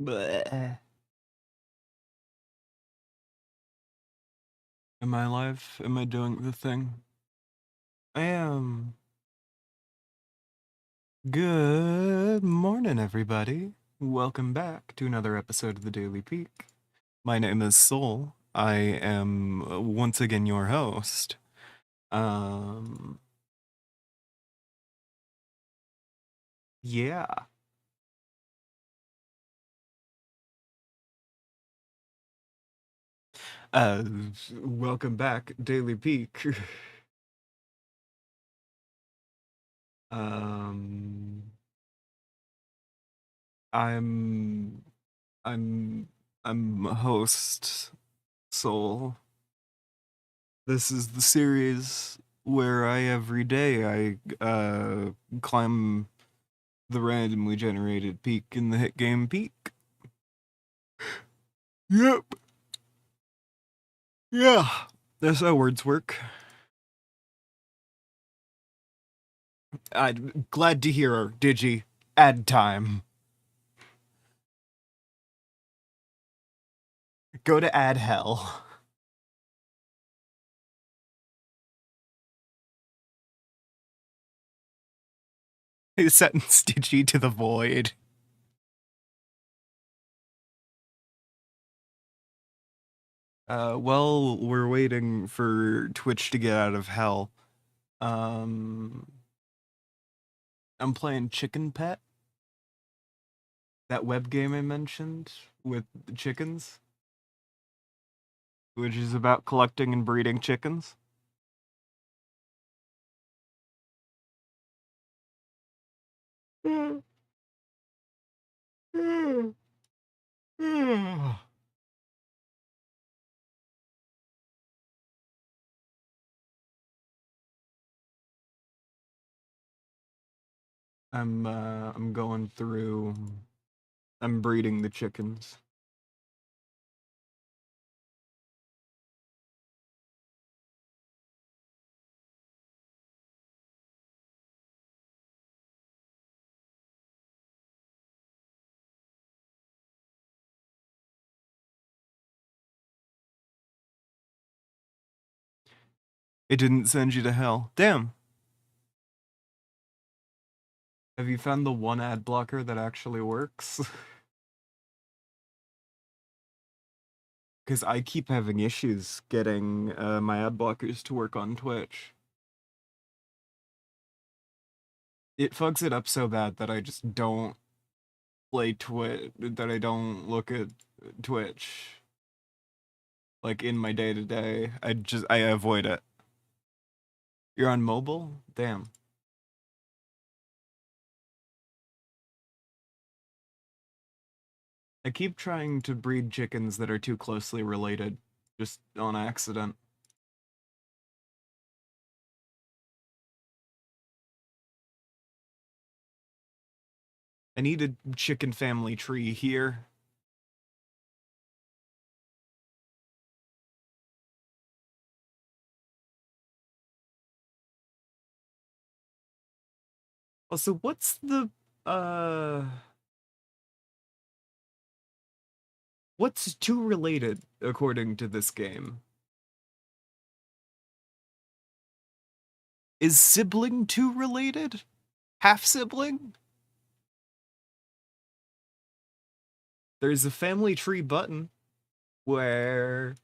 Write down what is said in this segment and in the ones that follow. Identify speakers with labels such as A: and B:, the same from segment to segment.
A: Bleh. Am I live? Am I doing the thing? I am. Good morning, everybody. Welcome back to another episode of the Daily Peak. My name is Soul. I am once again your host. Um, yeah. Uh, Welcome back, Daily Peak. um, I'm, I'm, I'm host Soul. This is the series where every day I climb the randomly generated peak in the hit game Peak. Yep. Yeah. That's how words work. I'm glad to hear her, Digi. Ad time. Go to ad hell. Sentence Digi to the void. Well, we're waiting for Twitch to get out of hell. Um, I'm playing Chicken Pet, that web game I mentioned with the chickens, which is about collecting and breeding chickens. I'm going through. I'm breeding the chickens. It didn't send you to hell. Damn. Have you found the one ad blocker that actually works? Because I keep having issues getting my ad blockers to work on Twitch. It fucks it up so bad that I just don't play Twitch, that I don't look at Twitch. Like in my day to day, I avoid it. You're on mobile? Damn. I keep trying to breed chickens that are too closely related, just on accident. I need a chicken family tree here. Also, uh what's too related according to this game? Is sibling too related? Half sibling? There's a family tree button where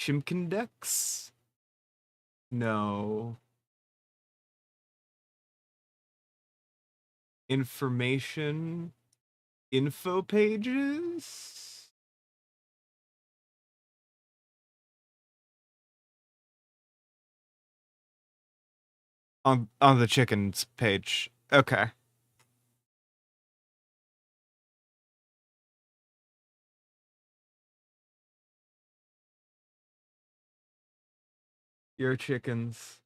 A: Chimkindex? No. Information info pages? On the chickens page. Okay. Your chickens.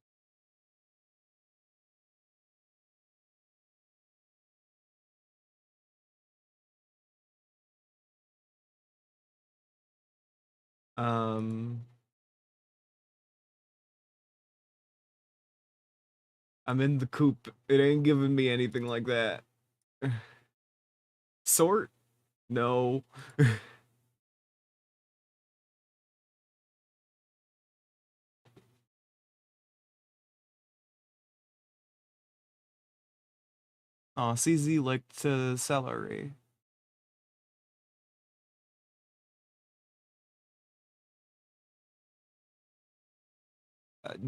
A: Um I'm in the coop. It ain't giving me anything like that. Sort? No. Oh, CZ liked celery.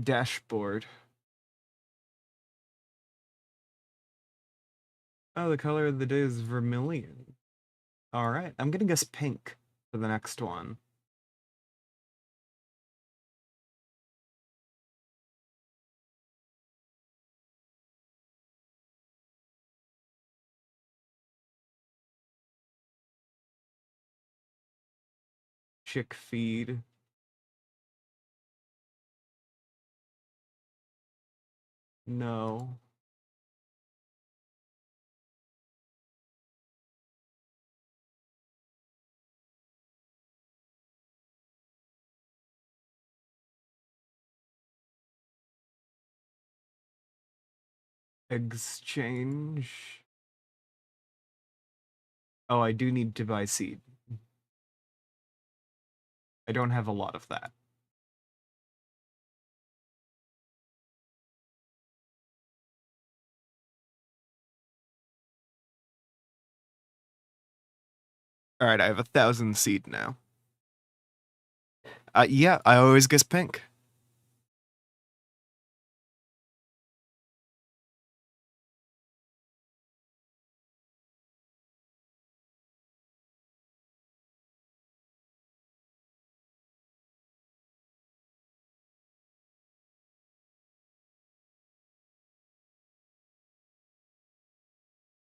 A: Dashboard. Oh, the color of the day is vermilion. Alright, I'm gonna guess pink for the next one. Chick feed. No. Exchange. Oh, I do need to buy seed. I don't have a lot of that. Alright, I have 1,000 seed now. Yeah, I always guess pink.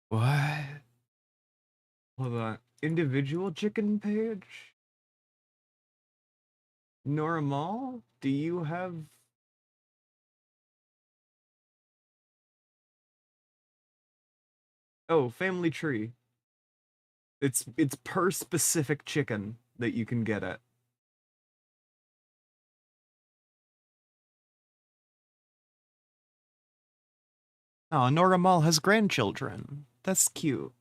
A: What? Hold on. Individual chicken page? Normal? Do you have... Oh, family tree. It's per specific chicken that you can get it. Oh, Normal has grandchildren. That's cute.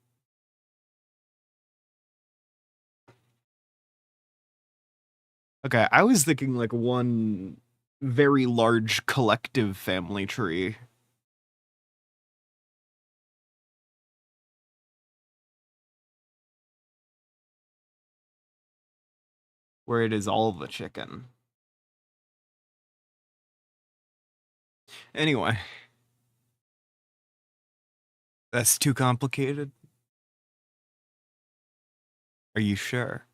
A: Okay, I was thinking like one very large collective family tree. Where it is all the chicken. Anyway, that's too complicated. Are you sure?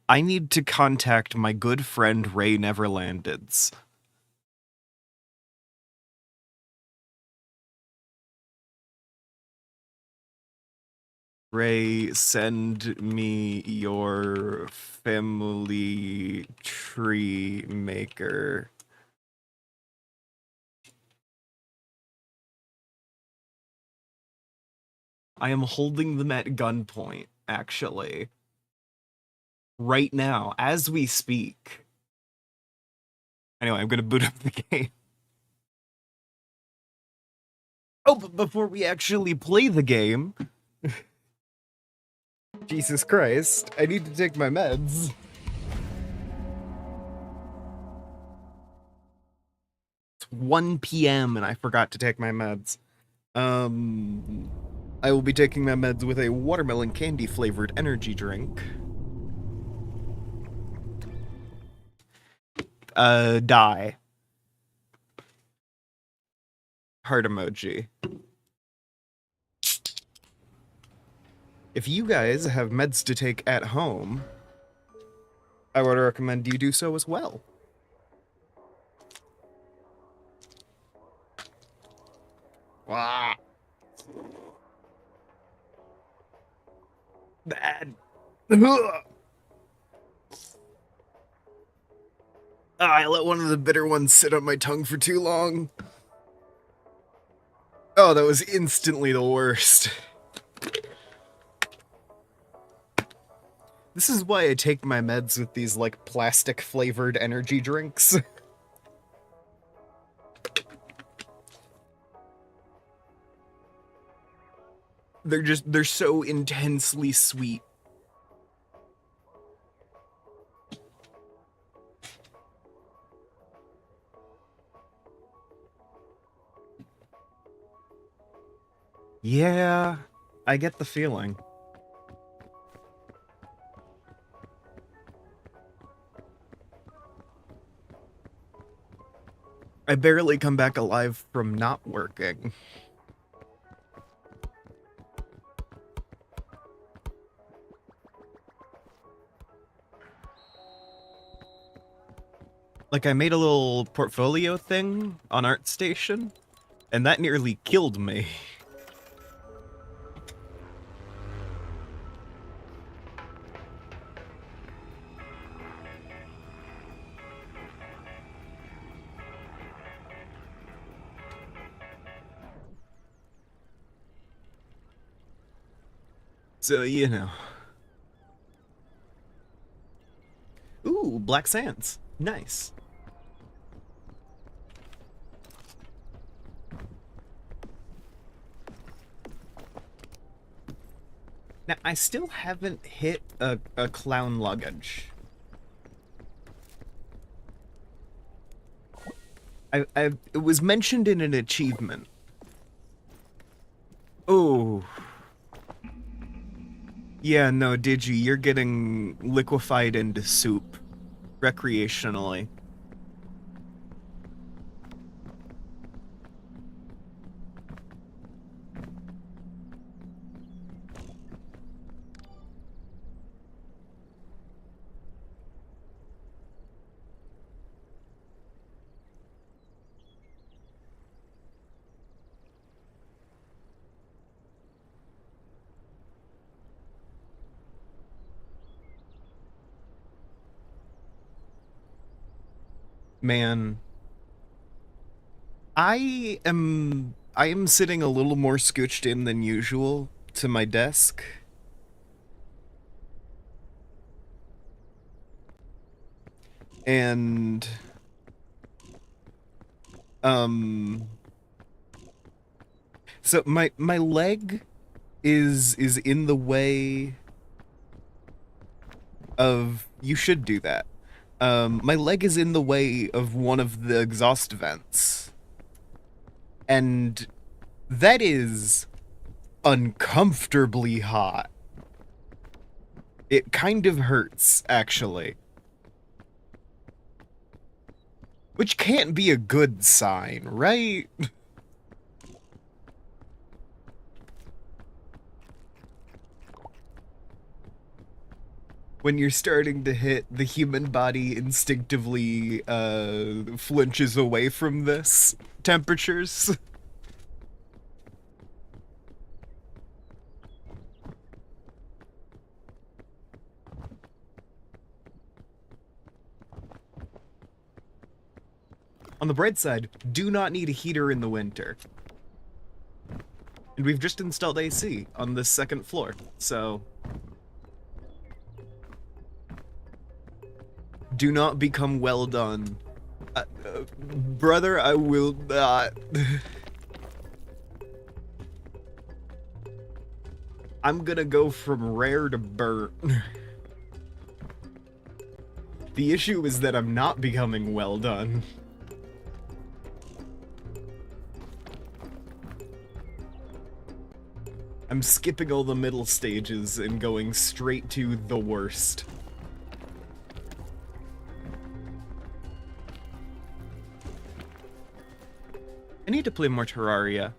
A: I need to contact my good friend Ray Neverlandids. Ray, send me your family tree maker. I am holding them at gunpoint, actually. Right now, as we speak. Anyway, I'm gonna boot up the game. Oh, but before we actually play the game... Jesus Christ, I need to take my meds. It's 1 p.m. and I forgot to take my meds. I will be taking my meds with a watermelon candy flavored energy drink. Die. Heart emoji. If you guys have meds to take at home, I would recommend you do so as well. Ah. Bad. I let one of the bitter ones sit on my tongue for too long. Oh, that was instantly the worst. This is why I take my meds with these, like, plastic-flavored energy drinks. They're so intensely sweet. Yeah, I get the feeling. I barely come back alive from not working. Like, I made a little portfolio thing on ArtStation, and that nearly killed me. So, you know. Ooh, Black Sands. Nice. Now, I still haven't hit a clown luggage. It was mentioned in an achievement. Oh. Yeah, no, Digi, you're getting liquefied into soup. Recreationally. Man, I am sitting a little more scooched in than usual to my desk. And so my leg is in the way of, you should do that. My leg is in the way of one of the exhaust vents. And that is uncomfortably hot. It kind of hurts, actually. Which can't be a good sign, right? When you're starting to hit, the human body instinctively flinches away from this temperatures. On the bright side, do not need a heater in the winter. And we've just installed AC on the second floor, so do not become well done. Brother, I will not. I'm gonna go from rare to burnt. The issue is that I'm not becoming well done. I'm skipping all the middle stages and going straight to the worst. I need to play more Terraria.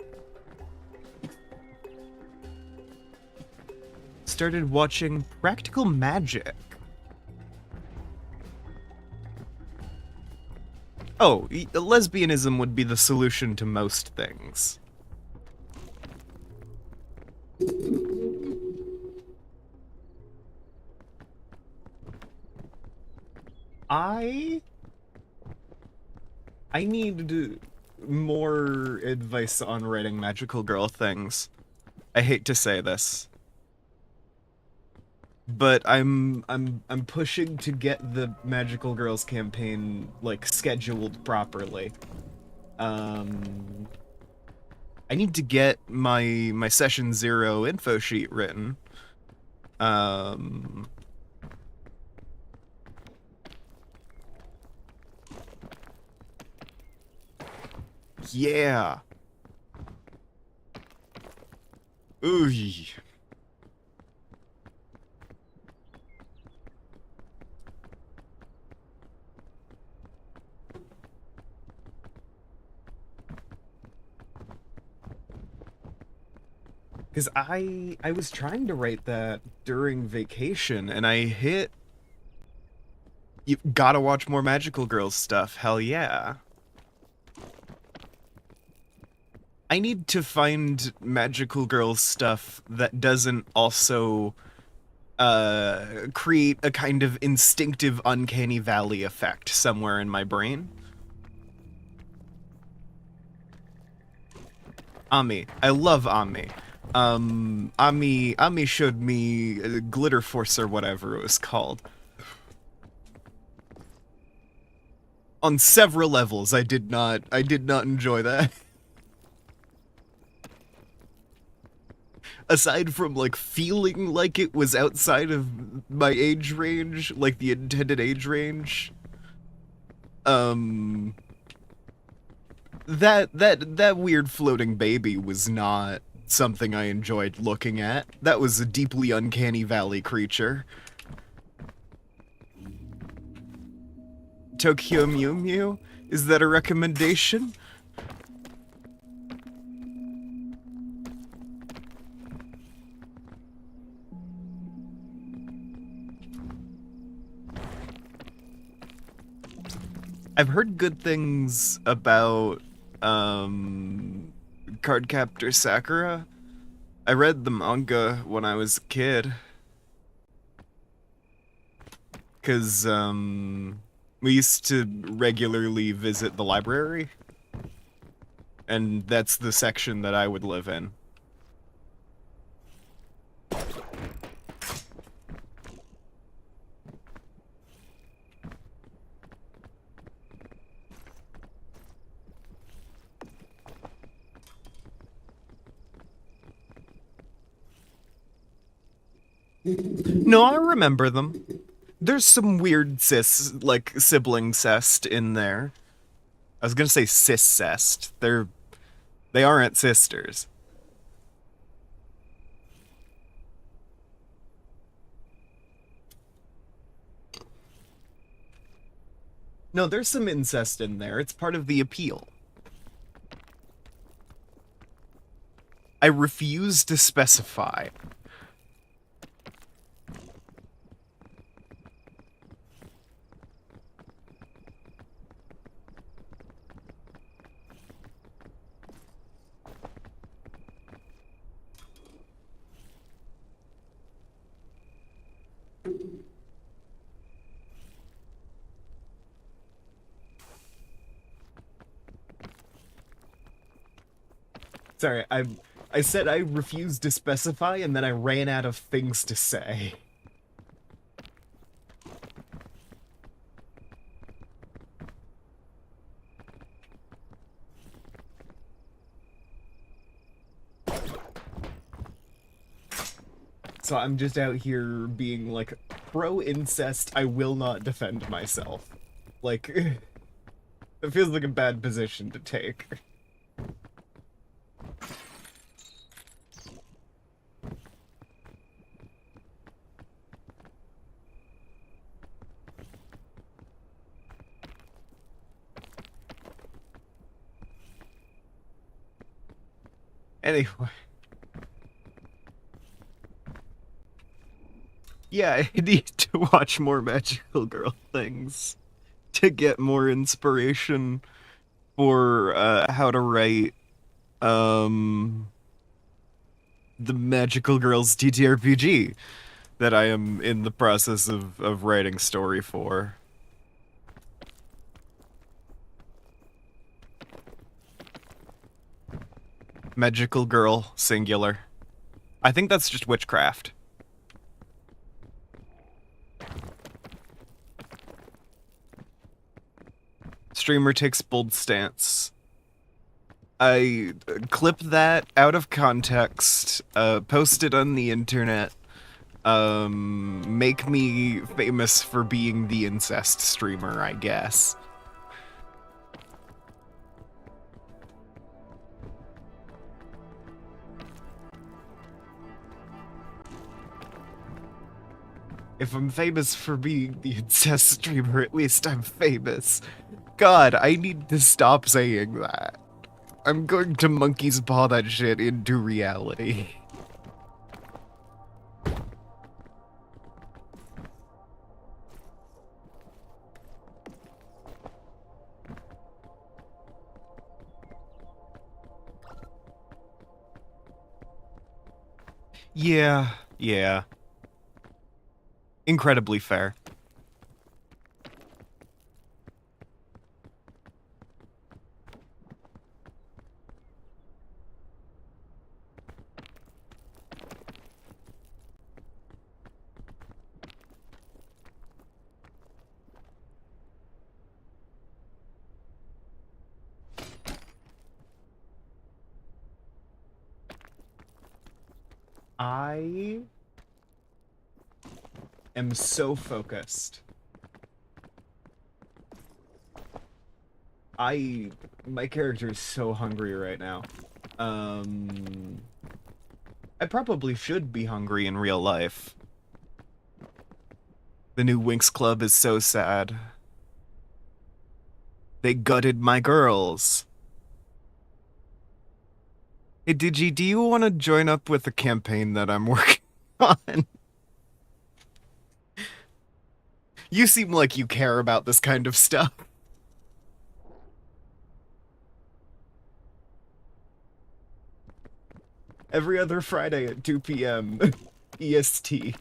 A: Started watching Practical Magic. Oh, lesbianism would be the solution to most things. I need more advice on writing magical girl things. I hate to say this. but I'm pushing to get the Magical Girls campaign like scheduled properly. Um, I need to get my session 0 info sheet written. Um, yeah. Ooh. Because I was trying to write that during vacation, and I hit. You gotta watch more Magical Girls stuff. Hell yeah. I need to find Magical Girls stuff that doesn't also create a kind of instinctive uncanny valley effect somewhere in my brain. Ami. I love Ami. Ami showed me Glitter Force or whatever it was called. On several levels, I did not enjoy that. Aside from like feeling like it was outside of my age range, like the intended age range, um that weird floating baby was not something I enjoyed looking at. That was a deeply uncanny valley creature. Tokyo Mew Mew? Is that a recommendation? I've heard good things about Cardcaptor Sakura. I read the manga when I was a kid. Cause we used to regularly visit the library. And that's the section that I would live in. No, I remember them. There's some weird like, sibling cest in there. I was gonna say cis cest. They aren't sisters. No, there's some incest in there. It's part of the appeal. I refuse to specify. Sorry, I said I refused to specify, and then I ran out of things to say. So I'm just out here being like, pro-incest, I will not defend myself. Like, it feels like a bad position to take. Anyway. Yeah, I need to watch more Magical Girl things to get more inspiration for how to write the Magical Girls TTRPG that I am in the process of writing story for. Magical Girl, singular. I think that's just witchcraft. Streamer takes bold stance. I clip that out of context, post it on the internet, make me famous for being the incest streamer, I guess. If I'm famous for being the incest streamer, at least I'm famous. God, I need to stop saying that. I'm going to monkey's paw that shit into reality. Yeah. Incredibly fair. I am so focused. My character is so hungry right now. I probably should be hungry in real life. The new Winx Club is so sad. They gutted my girls. Hey, Digi, do you want to join up with the campaign that I'm working on? You seem like you care about this kind of stuff. Every other Friday at 2 p.m. EST.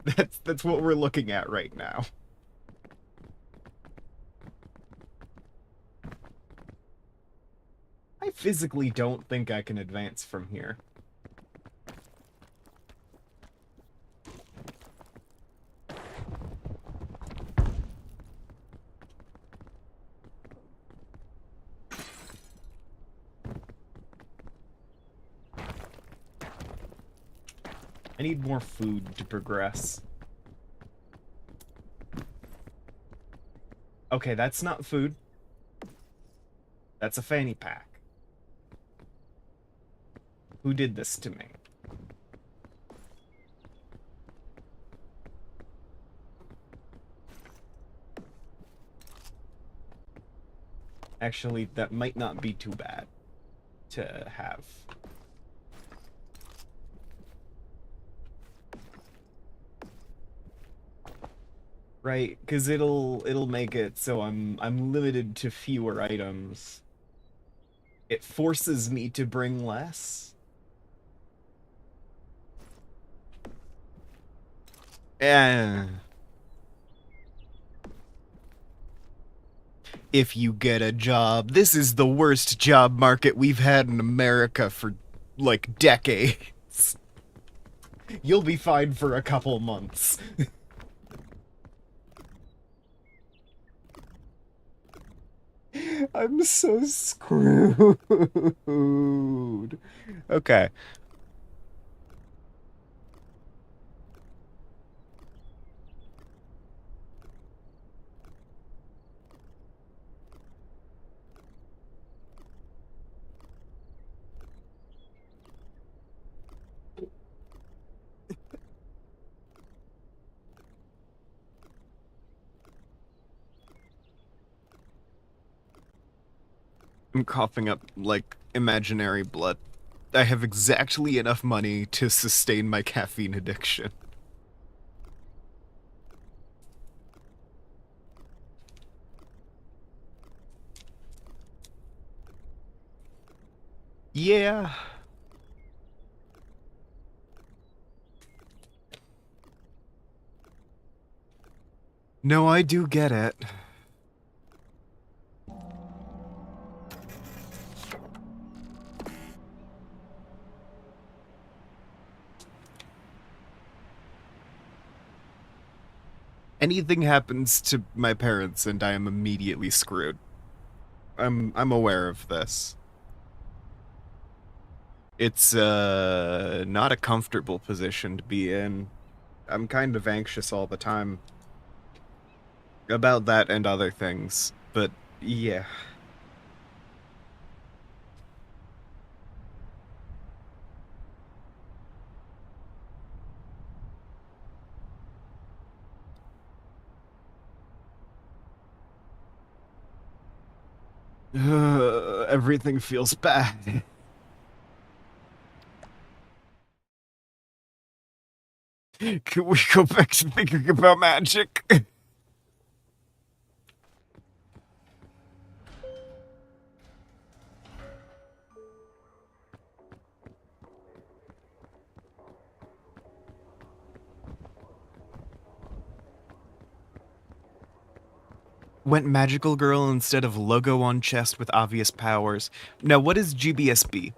A: That's what we're looking at right now. I physically don't think I can advance from here. I need more food to progress. Okay, that's not food. That's a fanny pack. Who did this to me? Actually, that might not be too bad to have. Right, because it'll make it so I'm limited to fewer items. It forces me to bring less. Eh. If you get a job, this is the worst job market we've had in America for, like, decades. You'll be fine for a couple months. I'm so screwed. Okay. I'm coughing up, like, imaginary blood. I have exactly enough money to sustain my caffeine addiction. Yeah. No, I do get it. Anything happens to my parents and I am immediately screwed. I'm aware of this. It's not a comfortable position to be in. I'm kind of anxious all the time about that and other things. But yeah. Everything feels bad. Can we go back to thinking about magic? Went magical girl instead of logo on chest with obvious powers. Now, what is GBSB?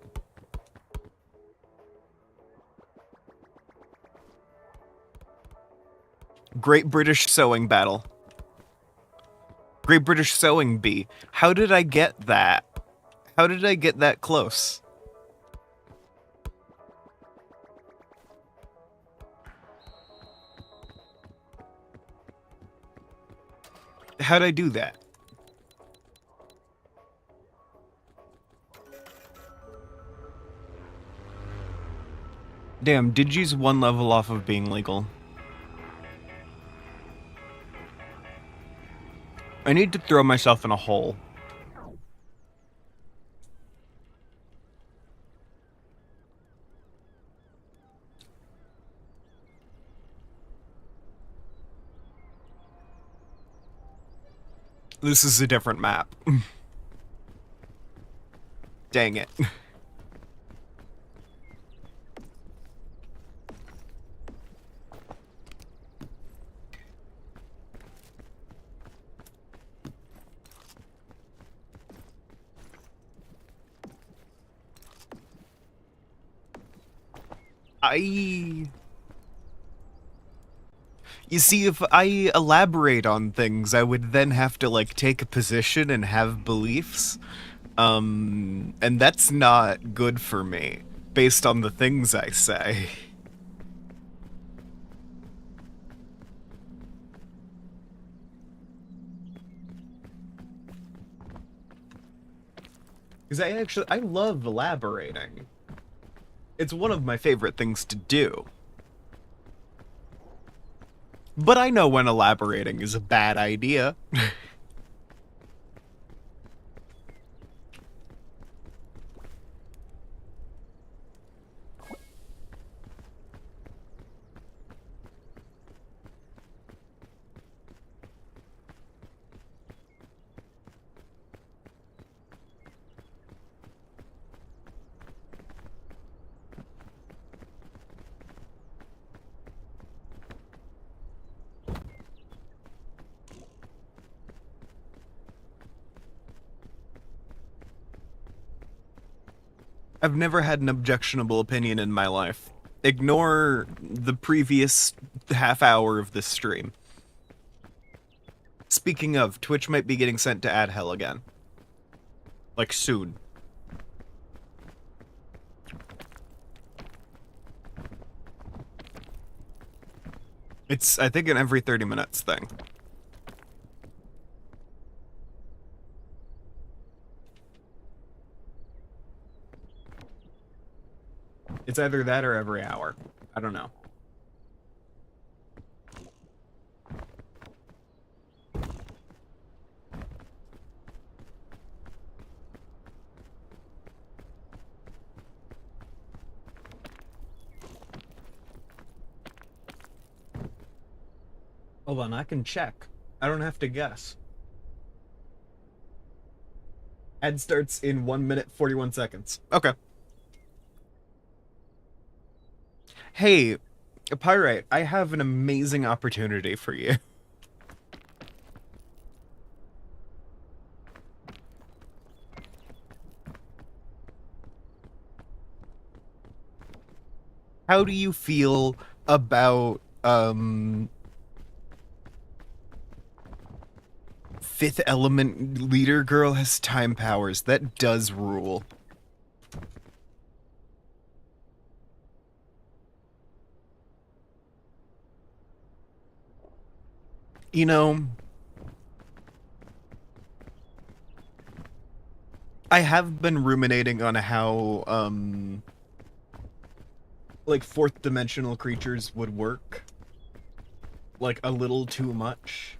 A: Great British Sewing Battle. Great British Sewing Bee. How did I get that? How did I get that close? How'd I do that? Damn, Digi's one level off of being legal. I need to throw myself in a hole. This is a different map. Dang it. You see, if I elaborate on things, I would then have to, like, take a position and have beliefs. And that's not good for me, based on the things I say. Because I love elaborating. It's one of my favorite things to do. But I know when elaborating is a bad idea. I've never had an objectionable opinion in my life. Ignore the previous half hour of this stream. Speaking of, Twitch might be getting sent to ad hell again. Like, soon. It's, I think, an every 30 minutes thing. It's either that or every hour. I don't know. Hold on, I can check. I don't have to guess. Ad starts in 1 minute 41 seconds. Okay. Hey, Pyrite, I have an amazing opportunity for you. How do you feel about, fifth element leader girl has time powers. That does rule. You know, I have been ruminating on how, like, fourth dimensional creatures would work. Like, a little too much.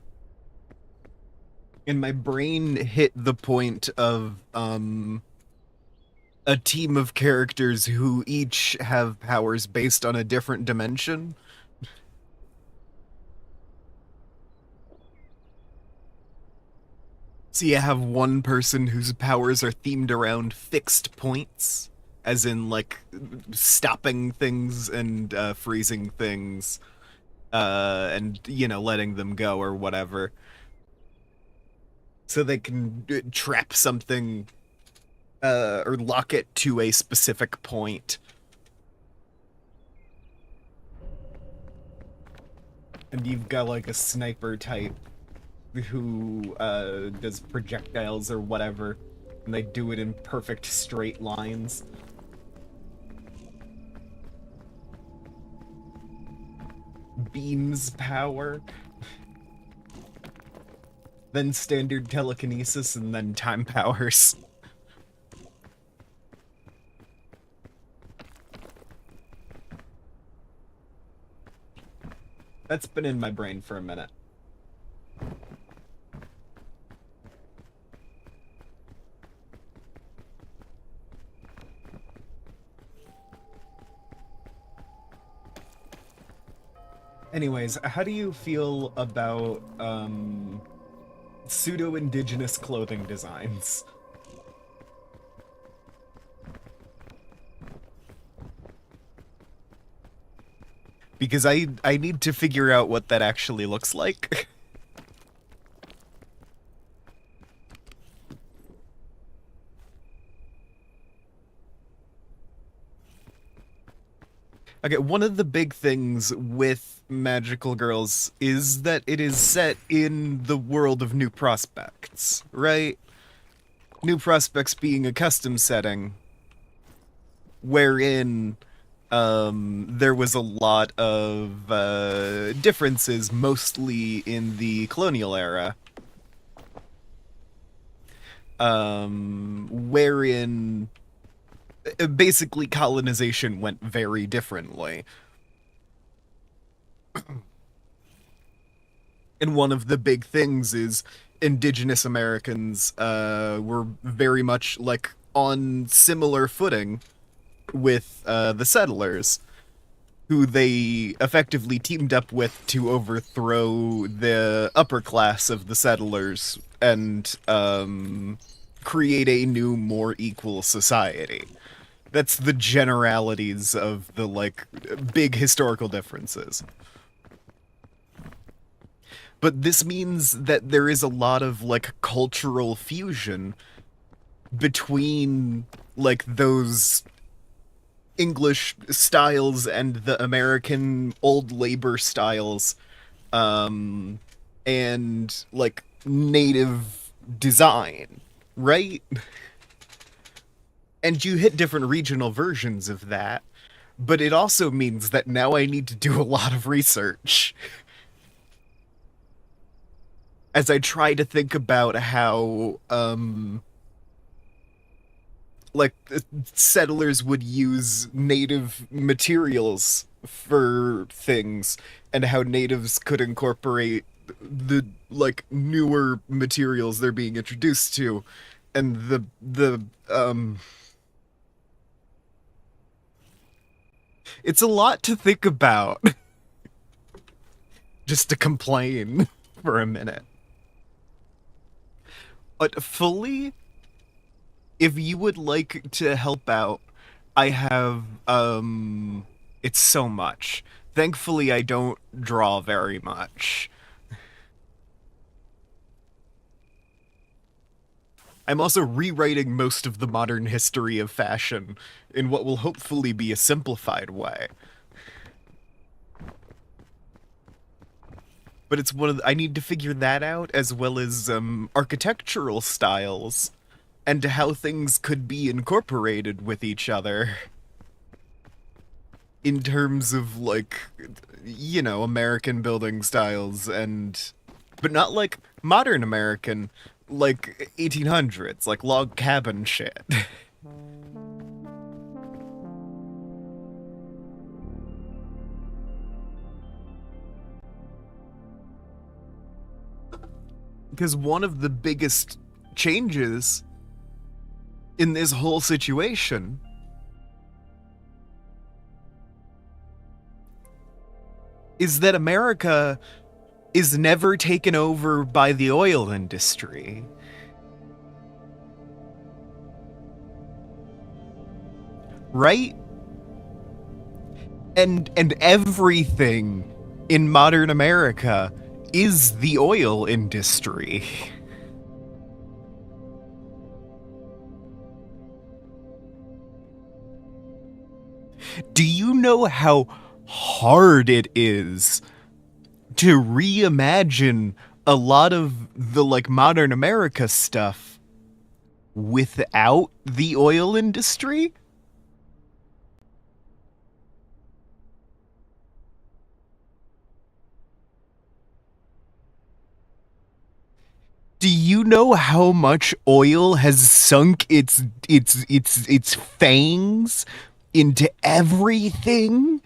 A: And my brain hit the point of, a team of characters who each have powers based on a different dimension. So you have one person whose powers are themed around fixed points, as in, like, stopping things and freezing things, and, you know, letting them go or whatever. So they can trap something or lock it to a specific point. And you've got, like, a sniper type who does projectiles or whatever, and they do it in perfect straight lines. Beams power. Then standard telekinesis, and then time powers. That's been in my brain for a minute. Anyways, how do you feel about pseudo-indigenous clothing designs? Because I need to figure out what that actually looks like. Okay, one of the big things with Magical Girls is that it is set in the world of New Prospects, right? New Prospects being a custom setting wherein there was a lot of differences, mostly in the colonial era, wherein basically colonization went very differently. And one of the big things is indigenous Americans were very much, like, on similar footing with the settlers, who they effectively teamed up with to overthrow the upper class of the settlers and create a new, more equal society. That's the generalities of the, like, big historical differences. But this means that there is a lot of, like, cultural fusion between, like, those English styles and the American old labor styles, and, like, native design, right? And you hit different regional versions of that, but it also means that now I need to do a lot of research as I try to think about how, like, settlers would use native materials for things, and how natives could incorporate the, like, newer materials they're being introduced to, and it's a lot to think about. Just to complain for a minute. But fully, if you would like to help out, I have, it's so much. Thankfully, I don't draw very much. I'm also rewriting most of the modern history of fashion in what will hopefully be a simplified way. but it's one of I need to figure that out as well as architectural styles and how things could be incorporated with each other in terms of like American building styles and but not like modern American like 1800s like log cabin shit. Because one of the biggest changes in this whole situation is that America is never taken over by the oil industry. Right? And everything in modern America is the oil industry. Do you know how hard it is to reimagine a lot of the like modern America stuff without the oil industry? Do you know how much oil has sunk its fangs into everything?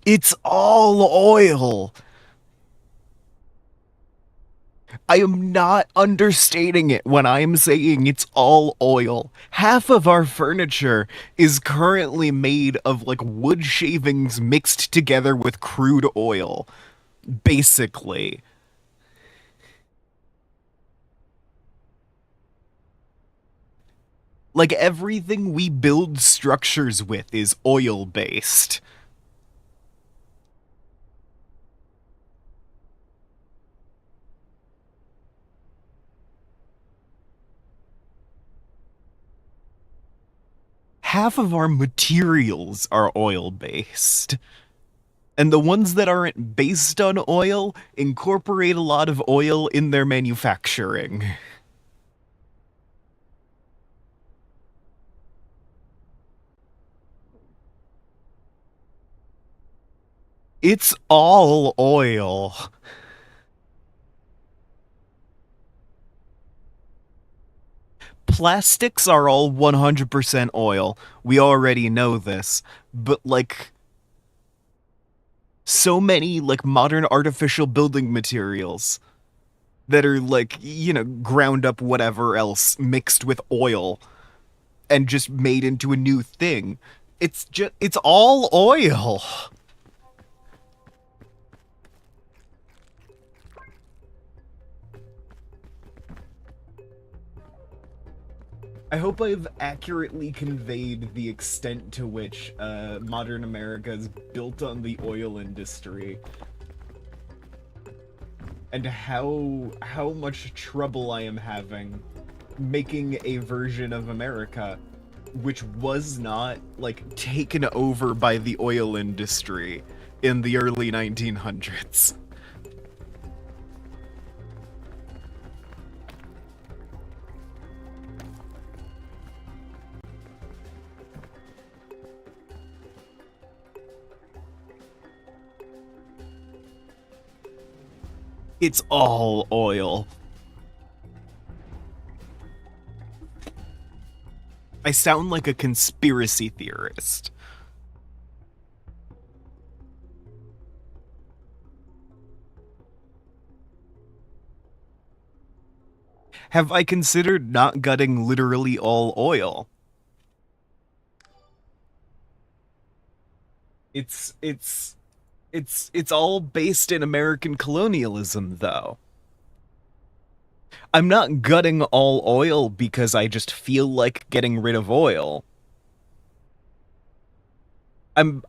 A: It's all oil. I am not understating it when I am saying it's all oil. Half of our furniture is currently made of like wood shavings mixed together with crude oil. Basically. Like everything we build structures with is oil based. Half of our materials are oil based. And the ones that aren't based on oil incorporate a lot of oil in their manufacturing. It's all oil. Plastics are all 100% oil. We already know this. But like so many like modern artificial building materials that are like, ground up whatever else mixed with oil and just made into a new thing. It's all oil. I hope I've accurately conveyed the extent to which modern America is built on the oil industry and how much trouble I am having making a version of America which was not like taken over by the oil industry in the early 1900s. It's all oil. I sound like a conspiracy theorist. Have I considered not gutting literally all oil? It's all based in American colonialism though. I'm not gutting all oil because I just feel like getting rid of oil. I'm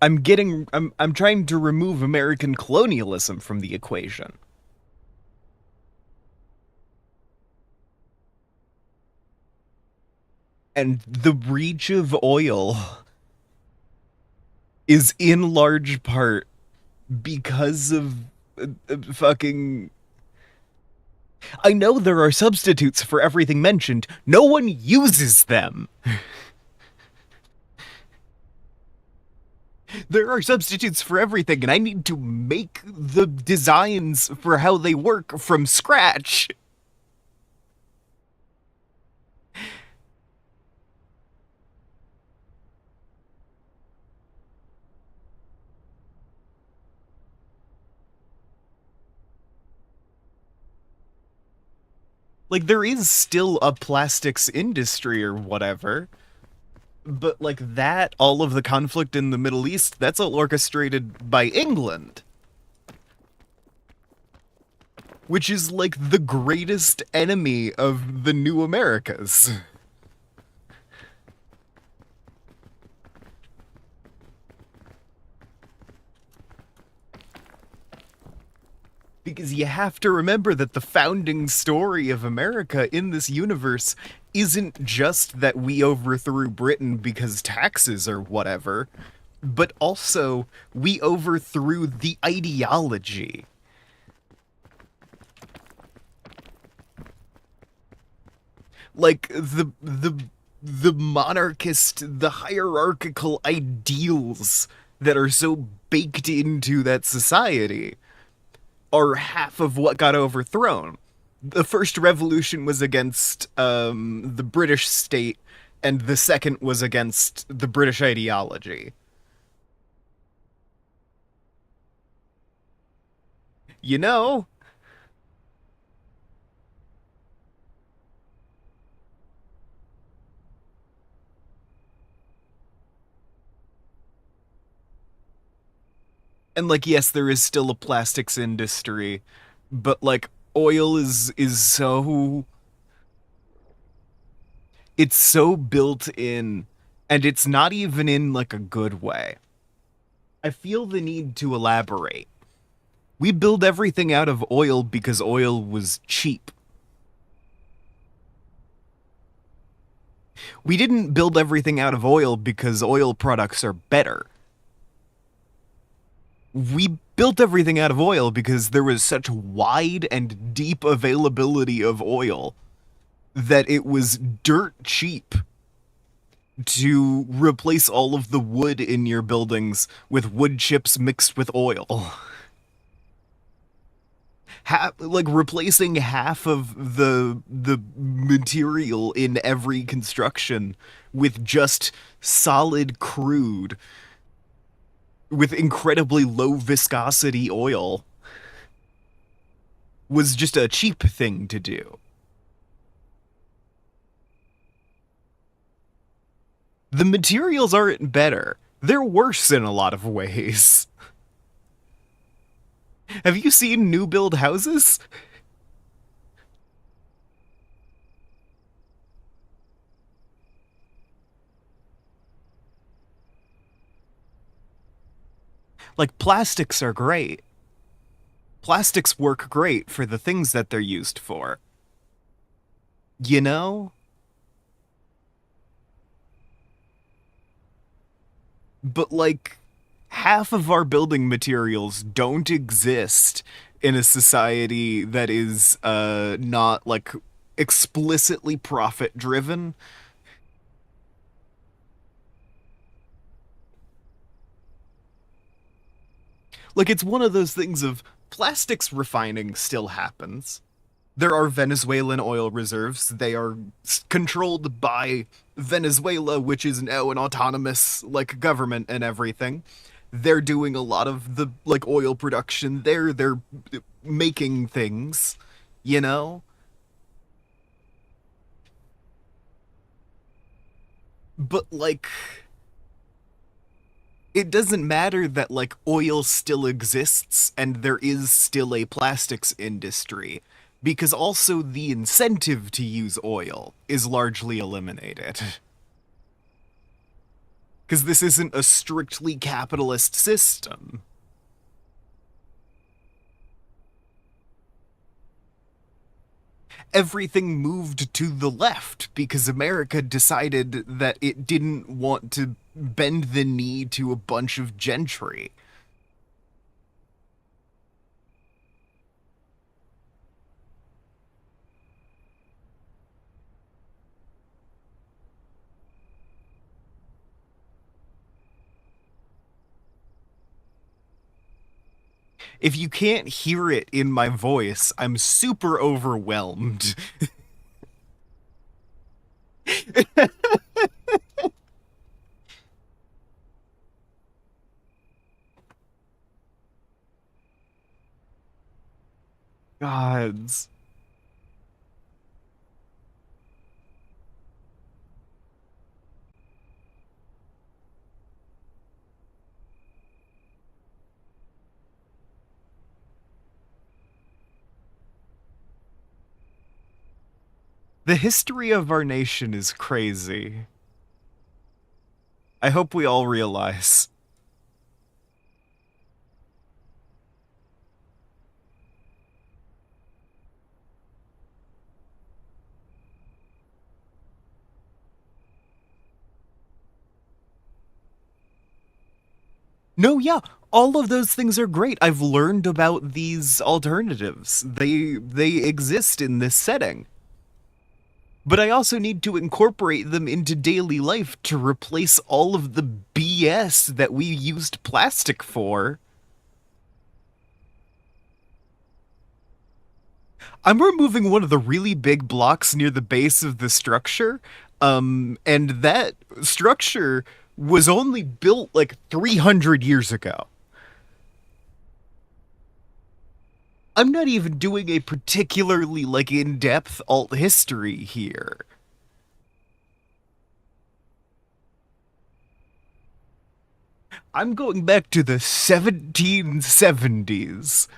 A: trying to remove American colonialism from the equation. And the reach of oil is in large part because of fucking. I know there are substitutes for everything mentioned. No one uses them. There are substitutes for everything, and I need to make the designs for how they work from scratch. Like, there is still a plastics industry or whatever, but like that, all of the conflict in the Middle East, that's all orchestrated by England. Which is like the greatest enemy of the new Americas. Because you have to remember that the founding story of America in this universe isn't just that we overthrew Britain because taxes or whatever, but also we overthrew the ideology. Like the monarchist, the hierarchical ideals that are so baked into that society are half of what got overthrown. The first revolution was against the British state, and the second was against the British ideology. You know? And like, yes, there is still a plastics industry, but like oil is so it's so built in, and it's not even in like a good way. I feel the need to elaborate. We build everything out of oil because oil was cheap. We didn't build everything out of oil because oil products are better. We built everything out of oil because there was such wide and deep availability of oil that it was dirt cheap to replace all of the wood in your buildings with wood chips mixed with oil. Like replacing half of the material in every construction with just solid crude with incredibly low viscosity oil was just a cheap thing to do. The materials aren't better. They're worse in a lot of ways. Have you seen new build houses? Like, plastics are great. Plastics work great for the things that they're used for. You know? But, like, half of our building materials don't exist in a society that is, not, like, explicitly profit driven. Like, it's one of those things of plastics refining still happens. There are Venezuelan oil reserves. They are controlled by Venezuela, which is now an autonomous, like, government and everything. They're doing a lot of the, like, oil production there. They're making things, you know? But, like, it doesn't matter that like oil still exists and there is still a plastics industry because also the incentive to use oil is largely eliminated. Because this isn't a strictly capitalist system. everything moved to the left because America decided that it didn't want to bend the knee to a bunch of gentry. If you can't hear it in my voice, I'm super overwhelmed. Gods. The history of our nation is crazy. I hope we all realize. No, yeah, all of those things are great. I've learned about these alternatives. They exist in this setting. But I also need to incorporate them into daily life to replace all of the BS that we used plastic for. I'm removing one of the really big blocks near the base of the structure. And that structure was only built like 300 years ago. I'm not even doing a particularly like in-depth alt history here. I'm going back to the 1770s.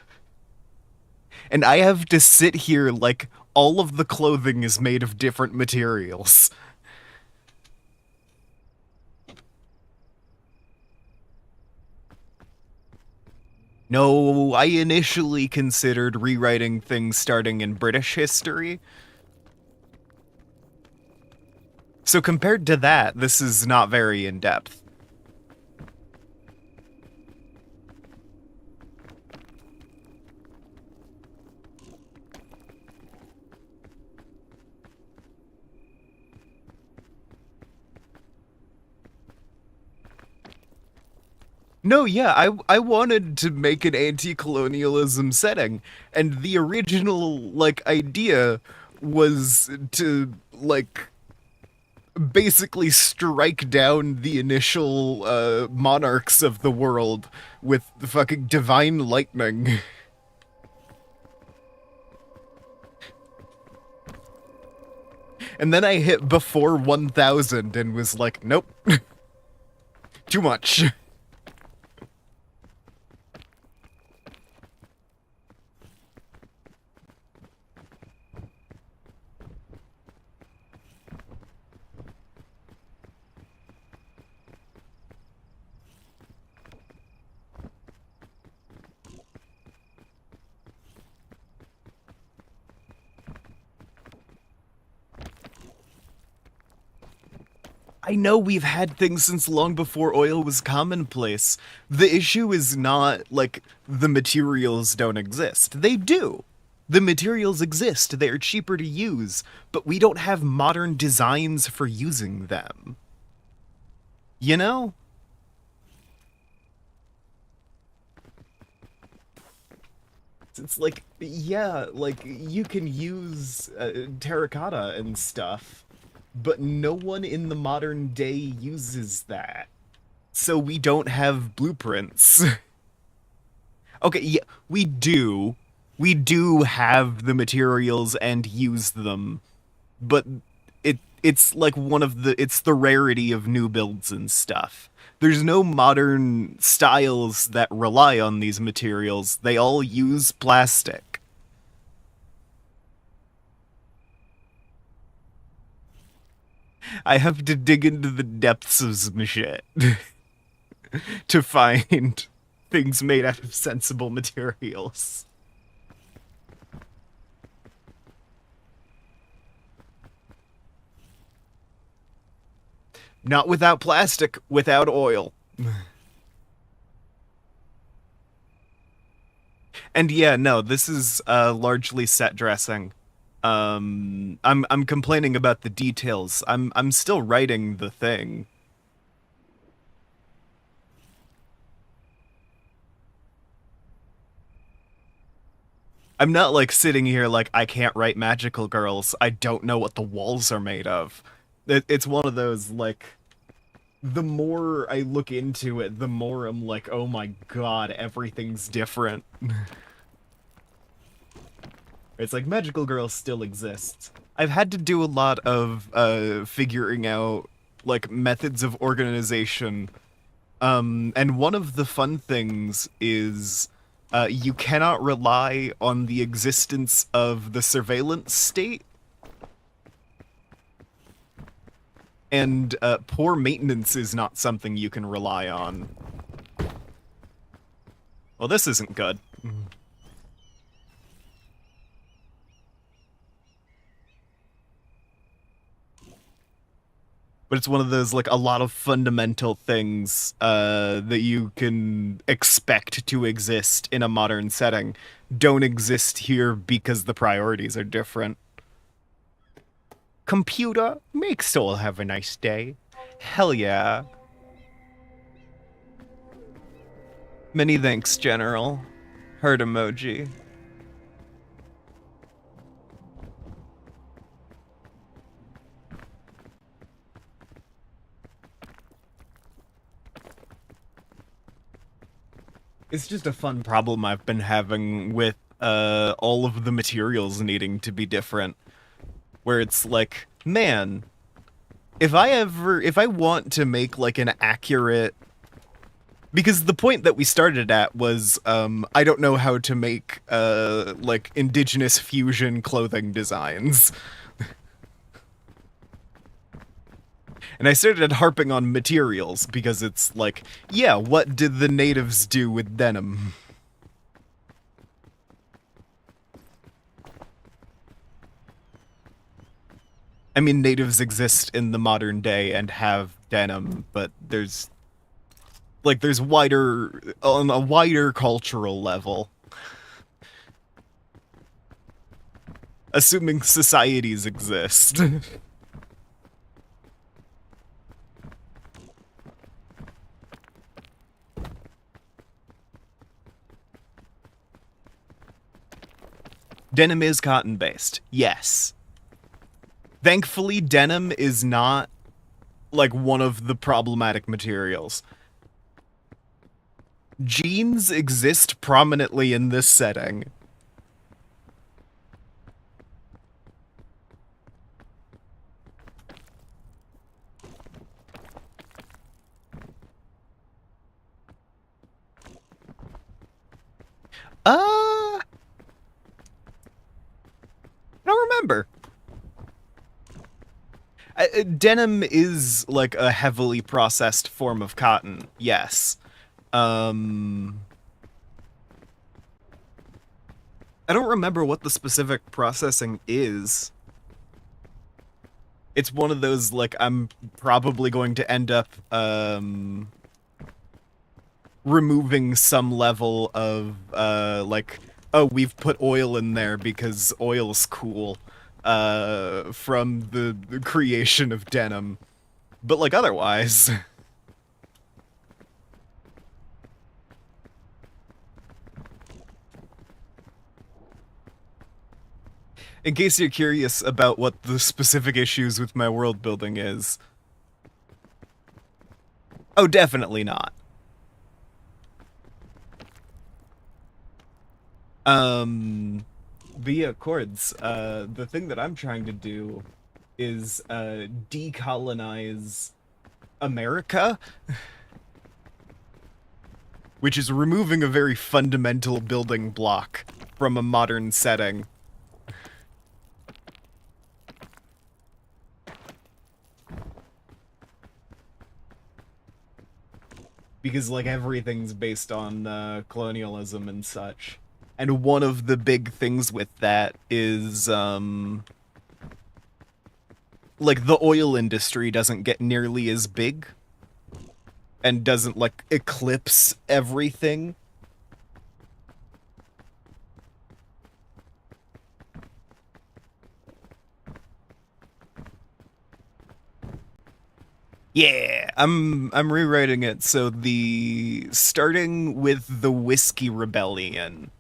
A: And I have to sit here like all of the clothing is made of different materials. No, I initially considered rewriting things starting in British history. So compared to that, this is not very in-depth. No, yeah, I wanted to make an anti-colonialism setting, and the original like idea was to like basically strike down the initial monarchs of the world with the fucking divine lightning. And then I hit before 1000 and was like, nope. Too much. I know we've had things since long before oil was commonplace. The issue is not like the materials don't exist. They do. The materials exist, they're cheaper to use, but we don't have modern designs for using them. You know? It's like, yeah, like you can use terracotta and stuff, but no one in the modern day uses that. So we don't have blueprints. Okay, yeah, we do. We do have the materials and use them, but it's like one of it's the rarity of new builds and stuff. There's no modern styles that rely on these materials. They all use plastic. I have to dig into the depths of some shit to find things made out of sensible materials. Not without plastic, without oil. And yeah, no, this is largely set dressing. I'm complaining about the details. I'm still writing the thing. I'm not like sitting here like I can't write magical girls. I don't know what the walls are made of. It's one of those like the more I look into it, the more I'm like, oh my god, everything's different. It's like magical girls still exists. I've had to do a lot of figuring out like methods of organization. And one of the fun things is you cannot rely on the existence of the surveillance state. And poor maintenance is not something you can rely on. Well, this isn't good. But it's one of those, like, a lot of fundamental things that you can expect to exist in a modern setting don't exist here because the priorities are different. Computer, make Soul have a nice day. Hell yeah. Many thanks, General. Heart emoji. It's just a fun problem I've been having with all of the materials needing to be different. Where it's like, man, if I want to make like an accurate, because the point that we started at was I don't know how to make like indigenous fusion clothing designs. And I started harping on materials because it's like, yeah, what did the natives do with denim? I mean, natives exist in the modern day and have denim, but there's wider, on a wider cultural level. Assuming societies exist. Denim is cotton-based, yes. Thankfully, denim is not, like, one of the problematic materials. Jeans exist prominently in this setting. I don't remember. Denim is, like, a heavily processed form of cotton, yes. I don't remember what the specific processing is. It's one of those, like, I'm probably going to end up, removing some level of, like, oh, we've put oil in there because oil's cool, from the creation of denim. But, like, otherwise... In case you're curious about what the specific issues with my world building is. Oh, definitely not. But yeah, chords, the thing that I'm trying to do is, decolonize America. Which is removing a very fundamental building block from a modern setting. Because, like, everything's based on colonialism and such. And one of the big things with that is, like the oil industry doesn't get nearly as big and doesn't like eclipse everything. Yeah, I'm rewriting it so the starting with the Whiskey Rebellion,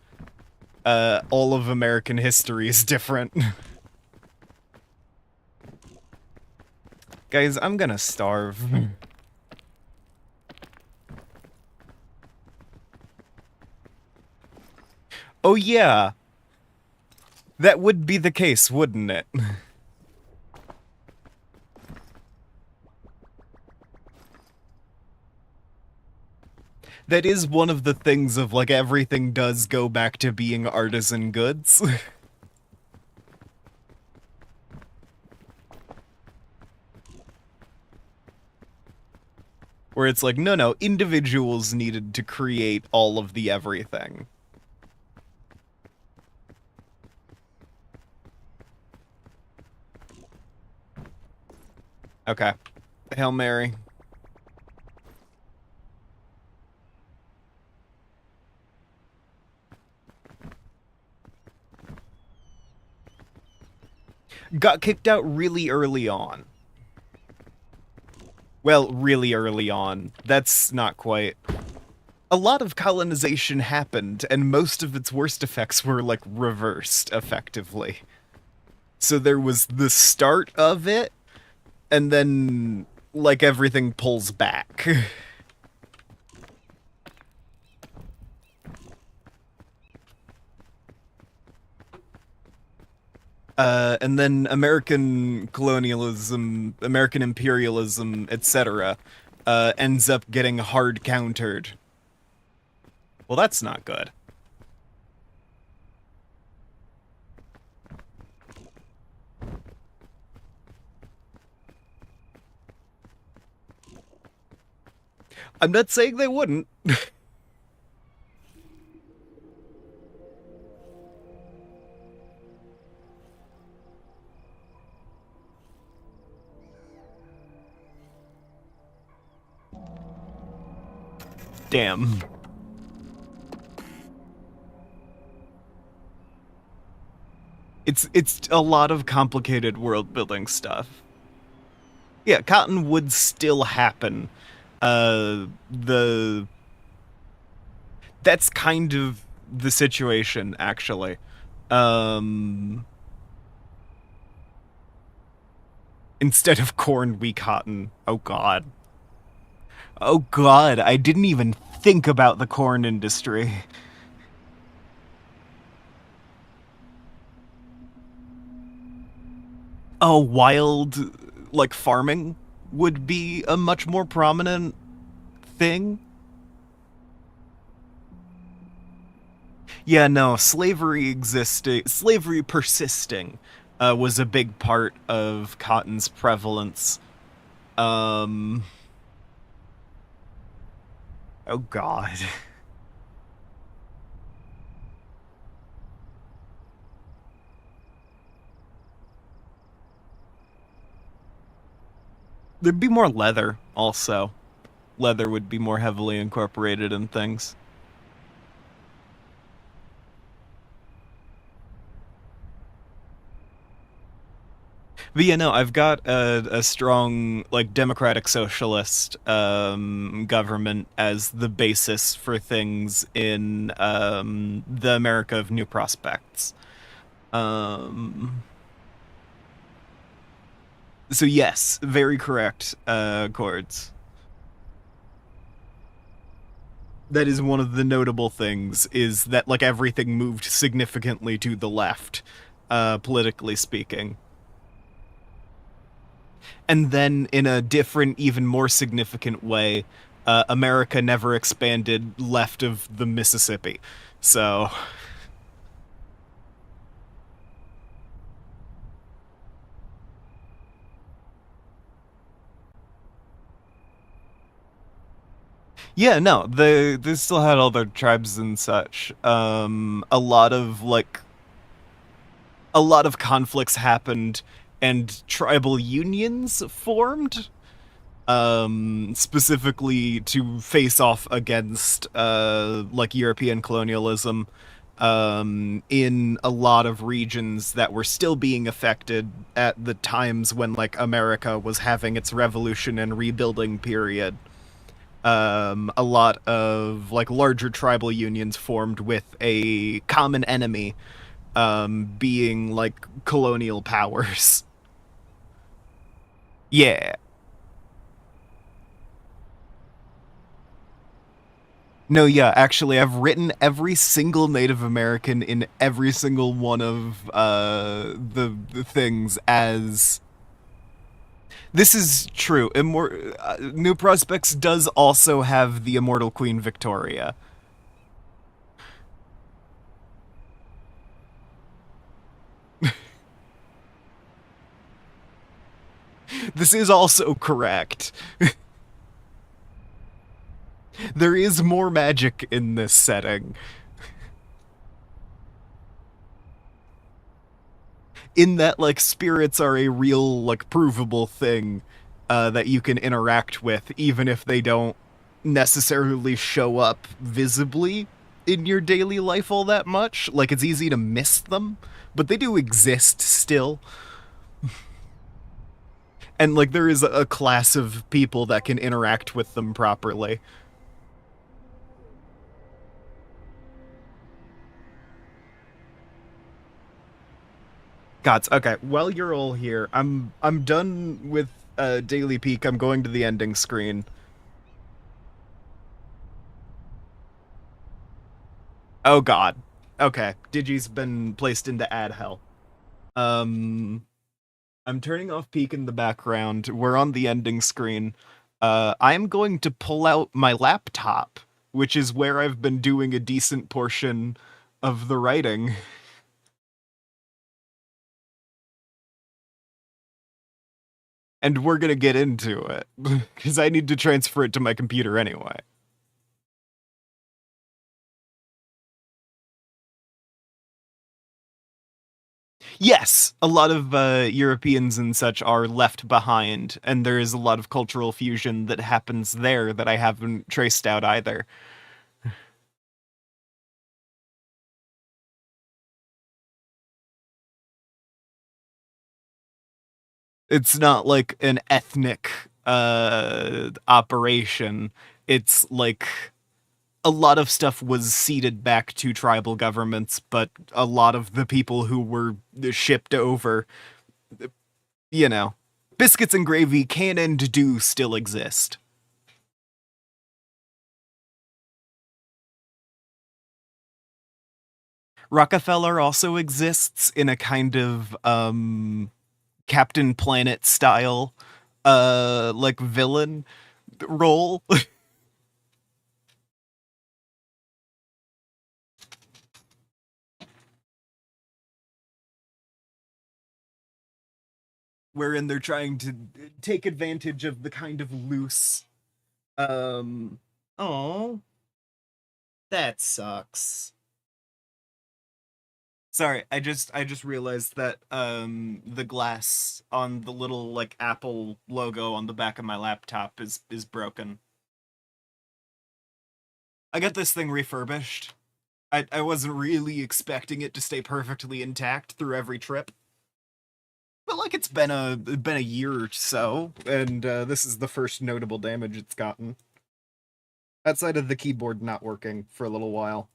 A: all of American history is different. Guys, I'm gonna starve. Oh yeah, that would be the case, wouldn't it? That is one of the things of like everything does go back to being artisan goods. Where it's like, no, individuals needed to create all of the everything. Okay. Hail Mary. Got kicked out really early on. Well, really early on. That's not quite. A lot of colonization happened, and most of its worst effects were, like, reversed, effectively. So there was the start of it, and then, like, everything pulls back. And then American colonialism, American imperialism, etc., ends up getting hard countered. Well, that's not good. I'm not saying they wouldn't. Damn. It's a lot of complicated world building stuff. Yeah, cotton would still happen. The that's kind of the situation, actually. Instead of corn, we cotton. Oh god. Oh god, I didn't even think about the corn industry. Oh, wild, like, farming would be a much more prominent thing. Yeah, no, slavery persisting, was a big part of cotton's prevalence. Um, oh god. There'd be more leather, also. Leather would be more heavily incorporated in things. But yeah, no, I've got a strong, like, democratic socialist government as the basis for things in the America of New Prospects. So yes, very correct, Chords. That is one of the notable things, is that, like, everything moved significantly to the left, politically speaking. And then, in a different, even more significant way, America never expanded left of the Mississippi. So, yeah, no, they still had all their tribes and such. A lot of conflicts happened and tribal unions formed, specifically to face off against like European colonialism in a lot of regions that were still being affected at the times when like America was having its revolution and rebuilding period. A lot of like larger tribal unions formed with a common enemy, being like colonial powers. Yeah. No, yeah, actually, I've written every single Native American in every single one of the things as. This is true. New Prospects does also have the immortal Queen Victoria. This is also correct. There is more magic in this setting. In that, like, spirits are a real, like, provable thing that you can interact with, even if they don't necessarily show up visibly in your daily life all that much. Like, it's easy to miss them, but they do exist still. And, like, there is a class of people that can interact with them properly. Gods, okay. While you're all here, I'm done with Daily Peak. I'm going to the ending screen. Oh God. Okay, Digi's been placed into ad hell. Um, I'm turning off Peak in the background. We're on the ending screen. I'm going to pull out my laptop, which is where I've been doing a decent portion of the writing. And we're gonna get into it because I need to transfer it to my computer anyway. Yes, a lot of Europeans and such are left behind, and there is a lot of cultural fusion that happens there that I haven't traced out either. It's not like an ethnic operation. It's like a lot of stuff was ceded back to tribal governments, but a lot of the people who were shipped over, you know, biscuits and gravy can and do still exist. Rockefeller also exists in a kind of Captain Planet style like villain role. Wherein they're trying to take advantage of the kind of loose oh, that sucks. Sorry, I just realized that the glass on the little like Apple logo on the back of my laptop is broken. I got this thing refurbished. I wasn't really expecting it to stay perfectly intact through every trip. But like it's been a year or so, and this is the first notable damage it's gotten. Outside of the keyboard not working for a little while.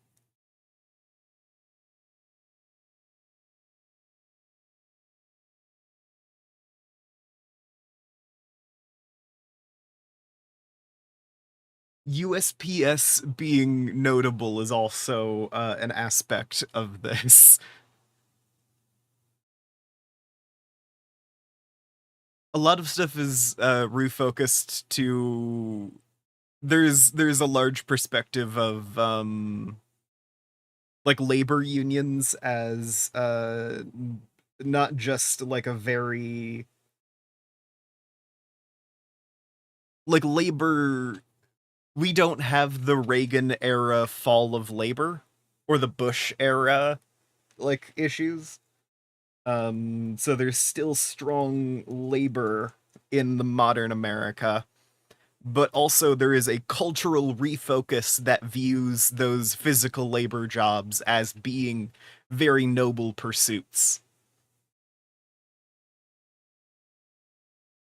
A: USPS being notable is also an aspect of this. A lot of stuff is refocused to there's a large perspective of like labor unions as not just like a very like labor. We don't have the Reagan era fall of labor or the Bush era like issues. So there's still strong labor in the modern America, but also there is a cultural refocus that views those physical labor jobs as being very noble pursuits.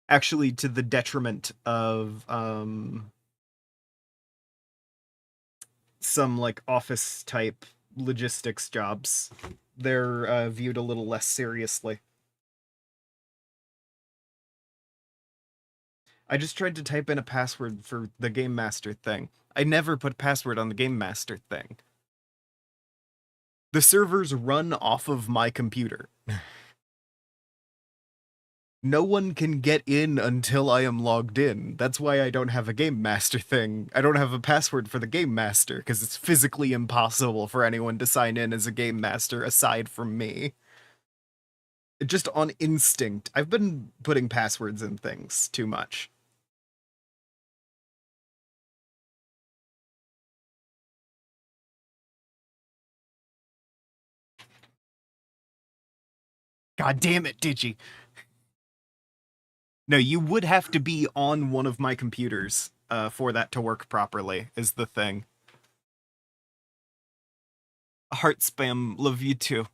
A: Actually, to the detriment of some like office type logistics jobs. They're viewed a little less seriously. I just tried to type in a password for the Game Master thing. I never put password on the Game Master thing. The servers run off of my computer. No one can get in until I am logged in. That's why I don't have a Game Master thing. I don't have a password for the Game Master, because it's physically impossible for anyone to sign in as a Game Master aside from me. Just on instinct. I've been putting passwords in things too much. God damn it, Digi. No, you would have to be on one of my computers for that to work properly, is the thing. Heart spam, love you too.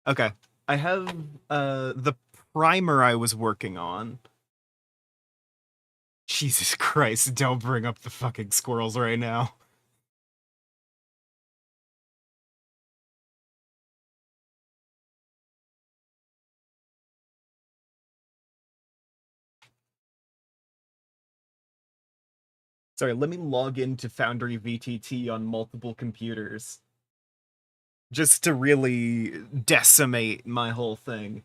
A: Okay. I have the primer I was working on. Jesus Christ, don't bring up the fucking squirrels right now. Sorry, let me log into Foundry VTT on multiple computers. Just to really decimate my whole thing.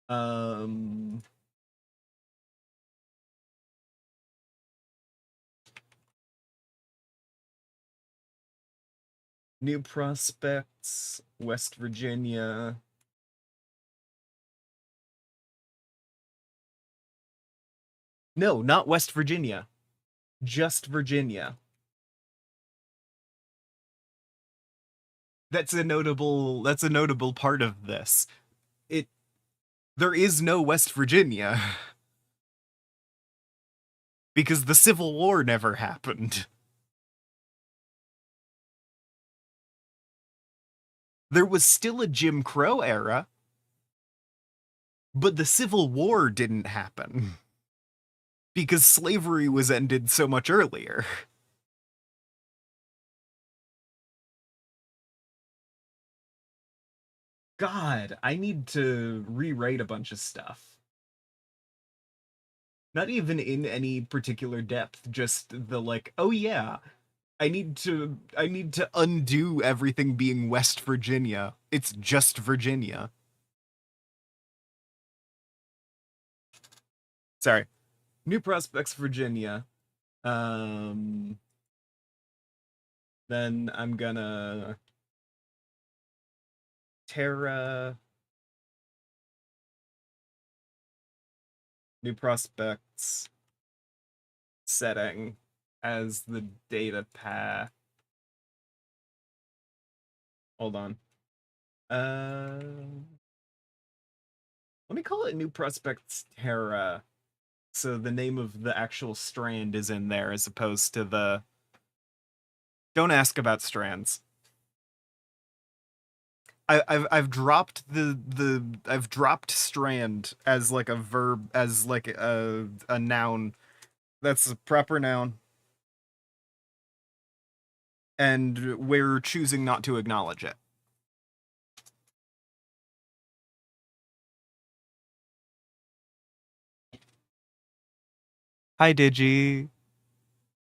A: Um... New Prospects, West Virginia. No, not West Virginia. Just Virginia. That's a notable part of this. It There is no West Virginia because the Civil War never happened. There was still a Jim Crow era, but the Civil War didn't happen because slavery was ended so much earlier. God, I need to rewrite a bunch of stuff. Not even in any particular depth, just the like, oh yeah, I need to undo everything being West Virginia. It's just Virginia. Sorry. New Prospects, Virginia. Um then I'm gonna Terra New Prospects setting as the data path. Hold on. Let me call it New Prospects Terra. So the name of the actual strand is in there as opposed to the. Don't ask about strands. I've dropped I've dropped strand as like a verb, as like a noun. That's a proper noun, and we're choosing not to acknowledge it. Hi Digi,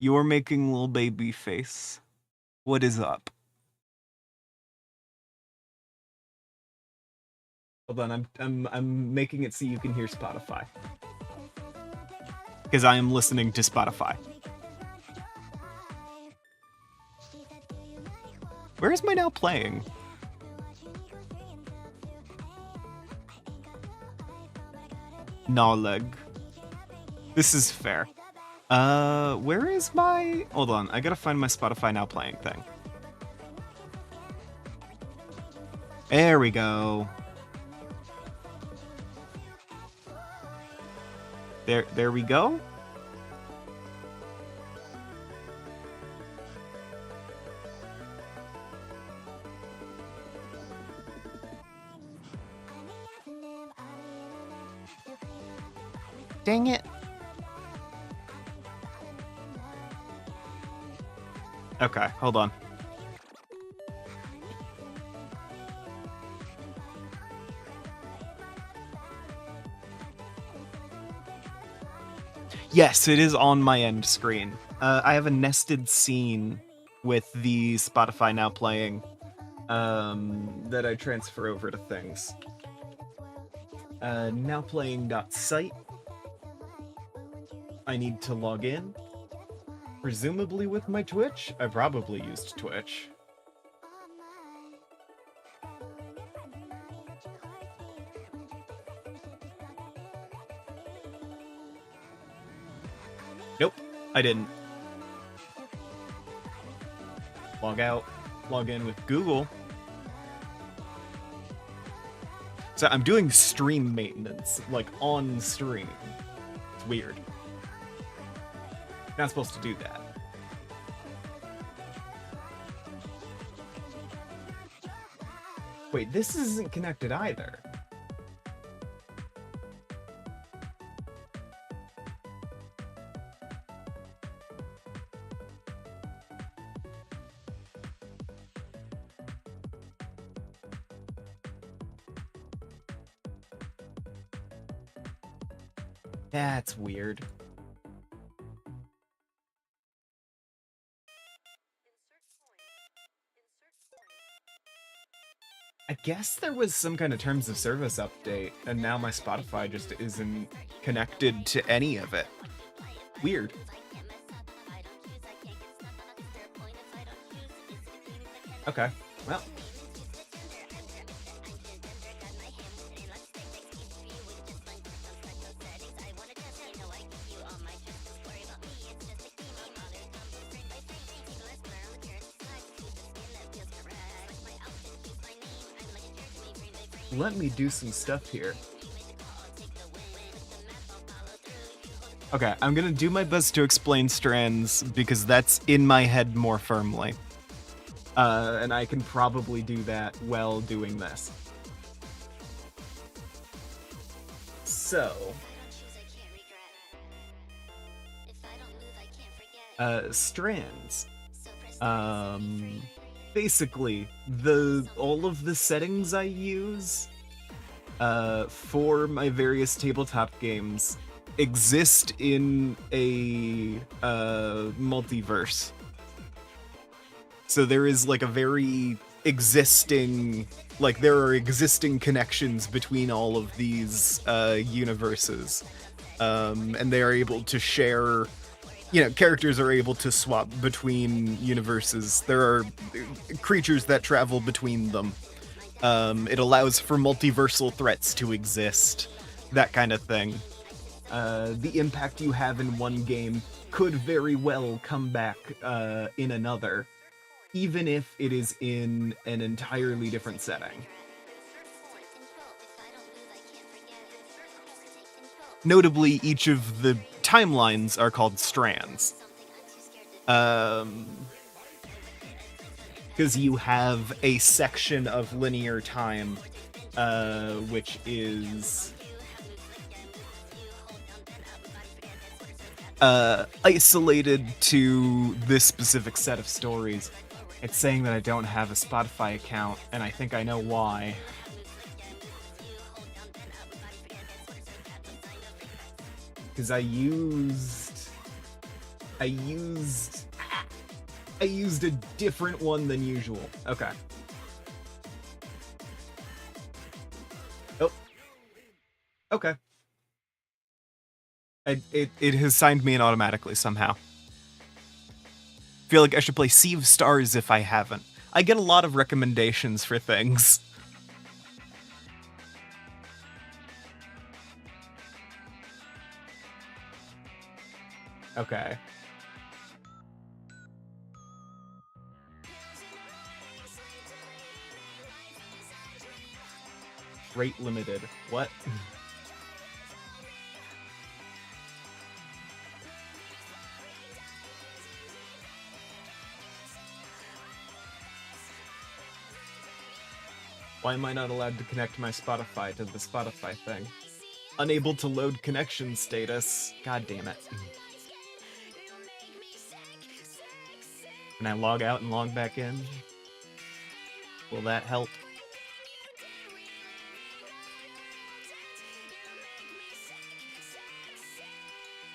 A: you're making little baby face. What is up? Hold on, I'm making it so you can hear Spotify. Because I am listening to Spotify. Where is my now playing? Noleg. This is fair. Where is my... Hold on, I gotta find my Spotify now playing thing. There we go. There we go. Dang it. Okay, hold on. Yes, it is on my end screen. I have a nested scene with the Spotify Now playing that I transfer over to things. Now playing.site. I need to log in. Presumably with my Twitch? I probably used Twitch. Nope, I didn't. Log out, log in with Google. So I'm doing stream maintenance, like on stream. It's weird. Not supposed to do that. Wait, this isn't connected either. That's weird. I guess there was some kind of terms of service update, and now my Spotify just isn't connected to any of it. Weird. Okay, well. Let me do some stuff here. Okay, I'm gonna do my best to explain strands because that's in my head more firmly. And I can probably do that while doing this. So... strands. Basically, all of the settings I use for my various tabletop games exist in a multiverse. So there is like a very existing, like there are existing connections between all of these universes, and they are able to share. You know, characters are able to swap between universes. There are creatures that travel between them. It allows for multiversal threats to exist, that kind of thing. The impact you have in one game could very well come back in another, even if it is in an entirely different setting. Notably, each of the timelines are called strands. Because you have a section of linear time, which is isolated to this specific set of stories. It's saying that I don't have a Spotify account, and I think I know why. Because I used a different one than usual. Okay. Oh. Okay. It has signed me in automatically somehow. Feel like I should play Sea of Stars if I haven't. I get a lot of recommendations for things. Okay. Rate limited. What? Why am I not allowed to connect my Spotify to the Spotify thing? Unable to load connection status. God damn it. Can I log out and log back in? Will that help?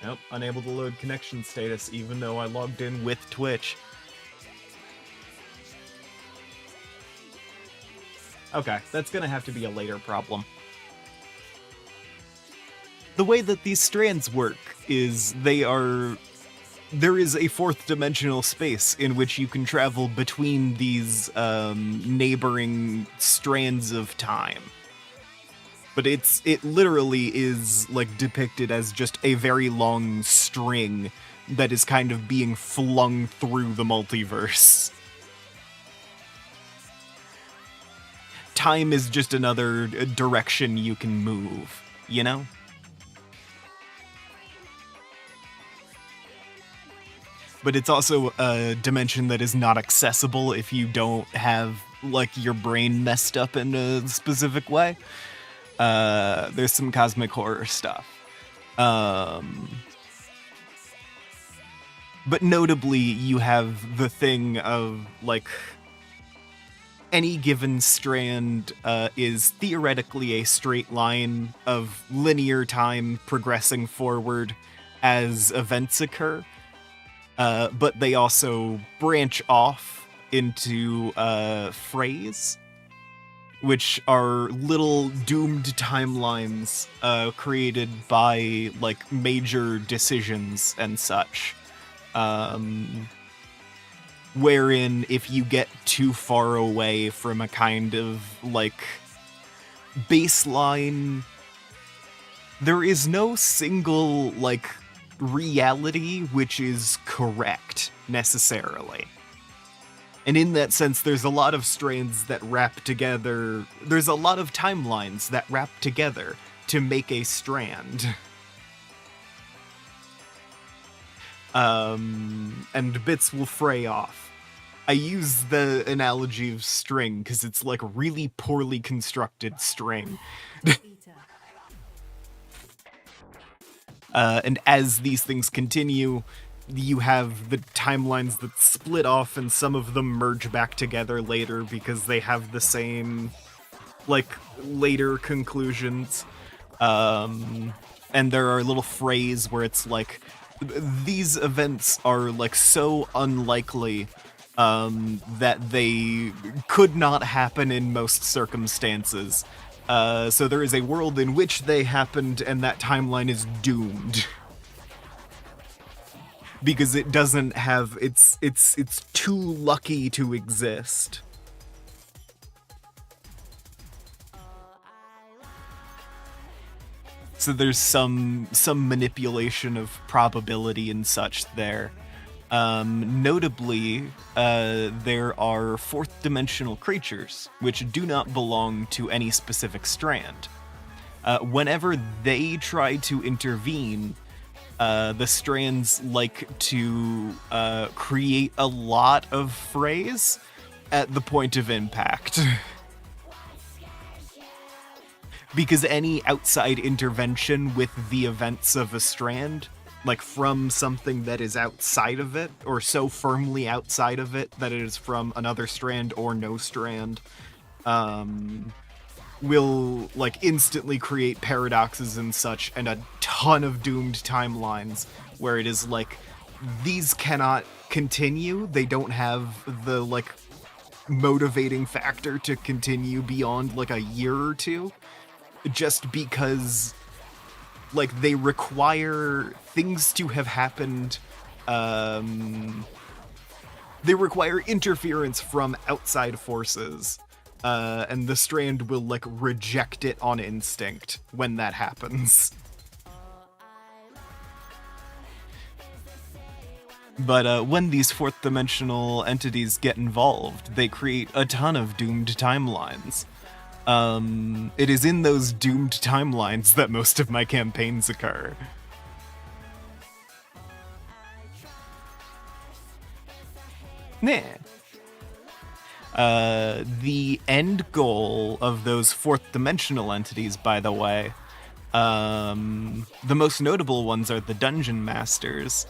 A: Nope, unable to load connection status even though I logged in with Twitch. Okay, that's gonna have to be a later problem. The way that these strands work is there is a fourth dimensional space in which you can travel between these neighboring strands of time. But it literally is like depicted as just a very long string that is kind of being flung through the multiverse. Time is just another direction you can move, you know? But it's also a dimension that is not accessible if you don't have, like, your brain messed up in a specific way. There's some cosmic horror stuff. But notably, you have the thing of, like, any given strand is theoretically a straight line of linear time progressing forward as events occur. But they also branch off into frays, which are little doomed timelines created by, like, major decisions and such. Wherein if you get too far away from a kind of, like, baseline, there is no single, like, reality which is correct, necessarily. And in that sense, there's a lot of strands that wrap together, there's a lot of timelines that wrap together to make a strand. And bits will fray off. I use the analogy of string because it's like really poorly constructed string. And as these things continue, you have the timelines that split off and some of them merge back together later because they have the same, like, later conclusions. And there are little frays where it's like, these events are, like, so unlikely that they could not happen in most circumstances. So there is a world in which they happened and that timeline is doomed. Because it doesn't have, it's too lucky to exist. So there's some manipulation of probability and such there. Notably, there are fourth dimensional creatures which do not belong to any specific strand. Whenever they try to intervene, the strands like to create a lot of frays at the point of impact. Because any outside intervention with the events of a strand, like from something that is outside of it, or so firmly outside of it that it is from another strand or no strand, will, like, instantly create paradoxes and such, and a ton of doomed timelines where it is like, these cannot continue, they don't have the, like, motivating factor to continue beyond, like, a year or two, just because, like, they require things to have happened, they require interference from outside forces. And the strand will, like, reject it on instinct when that happens. But when these fourth dimensional entities get involved, they create a ton of doomed timelines. It is in those doomed timelines that most of my campaigns occur. Nah. The end goal of those fourth dimensional entities, by the way, the most notable ones are the Dungeon Masters.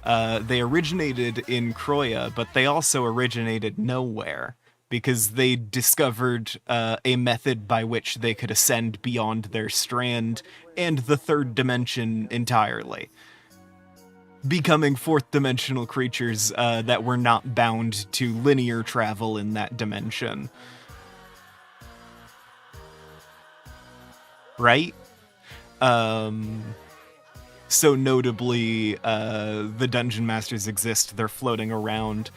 A: They originated in Kroya, but they also originated nowhere, because they discovered a method by which they could ascend beyond their strand and the third dimension entirely, becoming fourth dimensional creatures that were not bound to linear travel in that dimension. Right? So notably, the Dungeon Masters exist, they're floating around.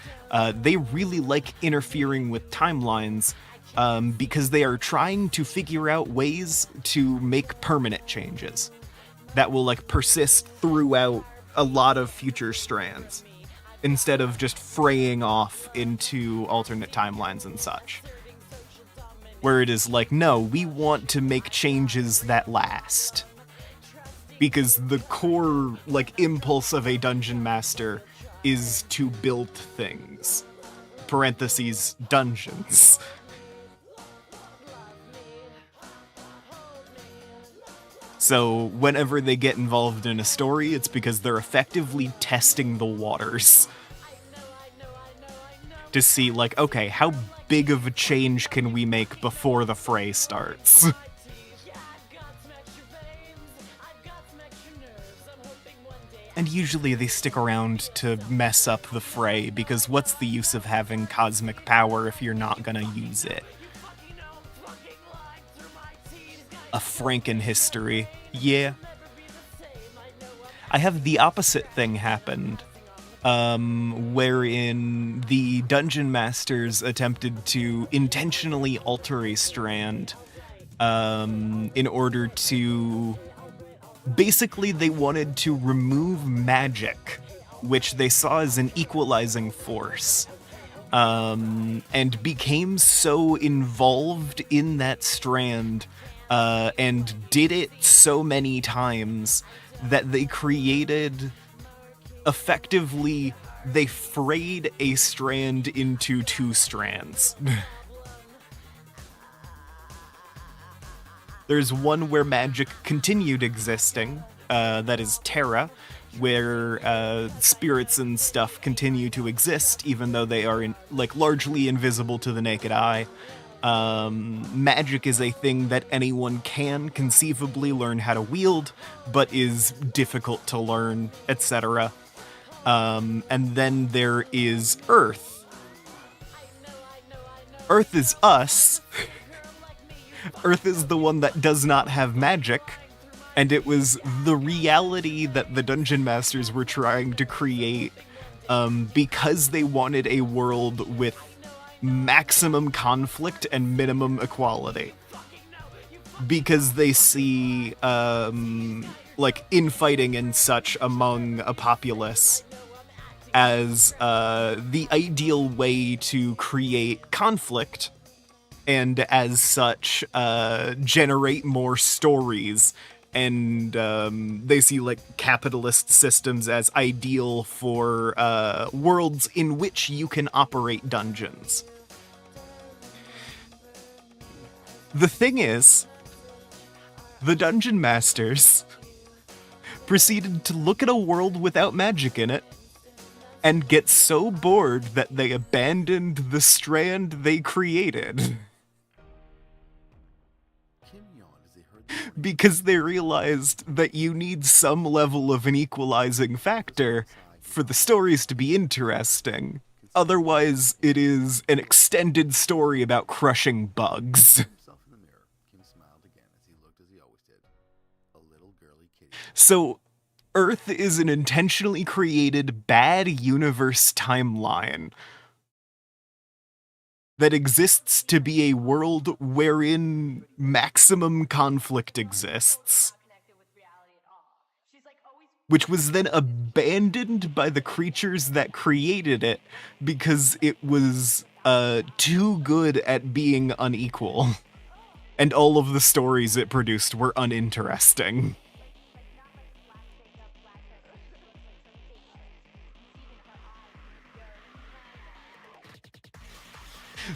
A: They really like interfering with timelines because they are trying to figure out ways to make permanent changes that will like persist throughout a lot of future strands, instead of just fraying off into alternate timelines and such. Where it is like, no, we want to make changes that last. Because the core, like, impulse of a dungeon master is to build things. Parentheses, dungeons. So whenever they get involved in a story, it's because they're effectively testing the waters. To see, like, okay, how big of a change can we make before the fray starts? And usually they stick around to mess up the fray, because what's the use of having cosmic power if you're not gonna use it? A Franken history. Yeah. I have the opposite thing happened, wherein the Dungeon Masters attempted to intentionally alter a strand in order to... Basically, they wanted to remove magic, which they saw as an equalizing force, and became so involved in that strand and did it so many times that they created, effectively, they frayed a strand into two strands. There's one where magic continued existing, that is Terra, where spirits and stuff continue to exist, even though they are largely invisible to the naked eye. Magic is a thing that anyone can conceivably learn how to wield, but is difficult to learn, etc. And then there is Earth. Earth is us. Earth is the one that does not have magic, and it was the reality that the Dungeon Masters were trying to create because they wanted a world with maximum conflict and minimum equality. Because they see, infighting and such among a populace as the ideal way to create conflict, and as such, generate more stories. And they see, capitalist systems as ideal for worlds in which you can operate dungeons. The thing is, the Dungeon Masters proceeded to look at a world without magic in it and get so bored that they abandoned the strand they created. Because they realized that you need some level of an equalizing factor for the stories to be interesting. Otherwise, it is an extended story about crushing bugs. So, Earth is an intentionally created bad universe timeline that exists to be a world wherein maximum conflict exists, which was then abandoned by the creatures that created it because it was too good at being unequal. and all of the stories it produced were uninteresting.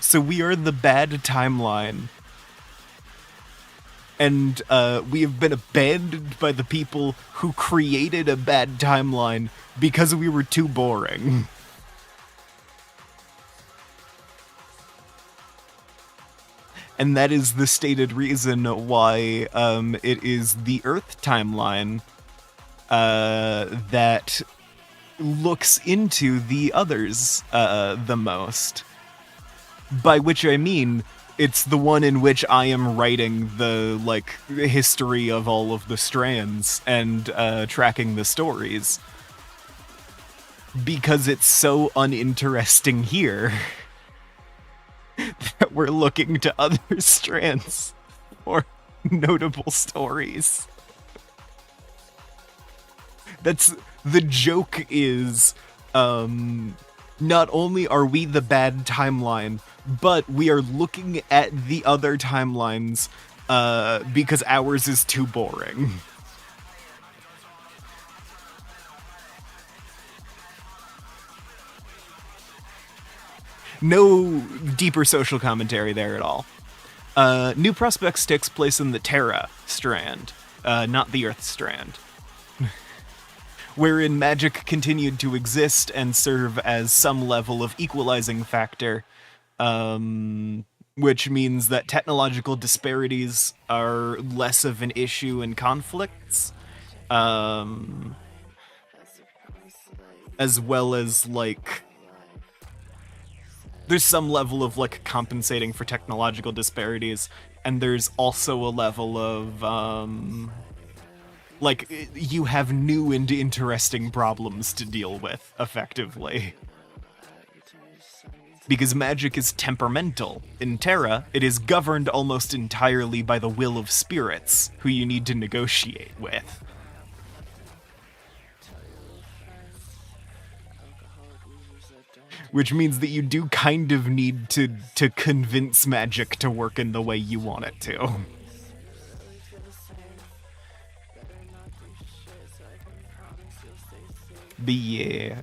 A: So we are the bad timeline. And we have been abandoned by the people who created a bad timeline because we were too boring. And that is the stated reason why it is the Earth timeline that looks into the others the most. By which I mean, it's the one in which I am writing the, history of all of the strands and tracking the stories. Because it's so uninteresting here that we're looking to other strands for notable stories. The joke is, not only are we the bad timeline, but we are looking at the other timelines because ours is too boring. No deeper social commentary there at all. New Prospects takes place in the Terra strand, not the Earth strand, wherein magic continued to exist and serve as some level of equalizing factor, which means that technological disparities are less of an issue in conflicts, as well as, there's some level of, compensating for technological disparities, and there's also a level of, you have new and interesting problems to deal with, effectively. Because magic is temperamental. In Terra, it is governed almost entirely by the will of spirits, who you need to negotiate with. Which means that you do kind of need to convince magic to work in the way you want it to. Yeah.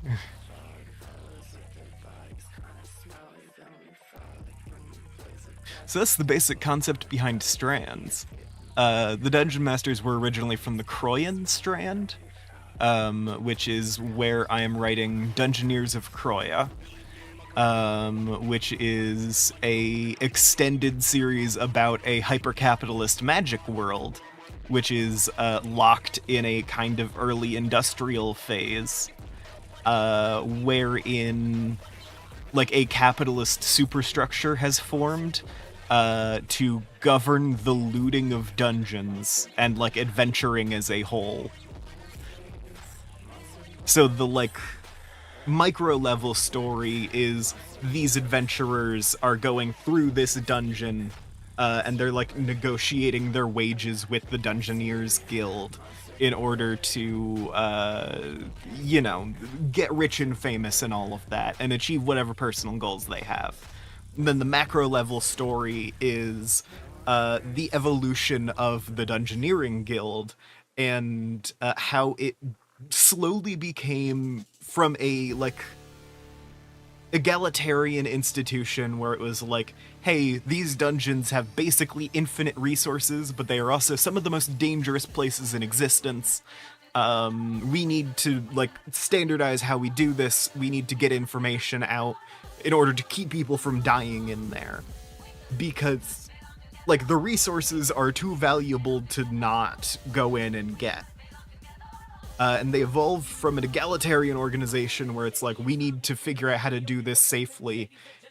A: So that's the basic concept behind strands. The Dungeon Masters were originally from the Croyan strand, which is where I am writing Dungeoneers of Croya, which is a extended series about a hyper-capitalist magic world, which is locked in a kind of early industrial phase, wherein a capitalist superstructure has formed to govern the looting of dungeons and adventuring as a whole. So the micro level story is these adventurers are going through this dungeon and they're negotiating their wages with the Dungeoneers Guild in order to get rich and famous and all of that and achieve whatever personal goals they have. And then the macro level story is the evolution of the Dungeoneering Guild and how it slowly became from a egalitarian institution where it was hey, these dungeons have basically infinite resources, but they are also some of the most dangerous places in existence. We need to standardize how we do this. We need to get information out in order to keep people from dying in there, because the resources are too valuable to not go in and get. And they evolved from an egalitarian organization where it's we need to figure out how to do this safely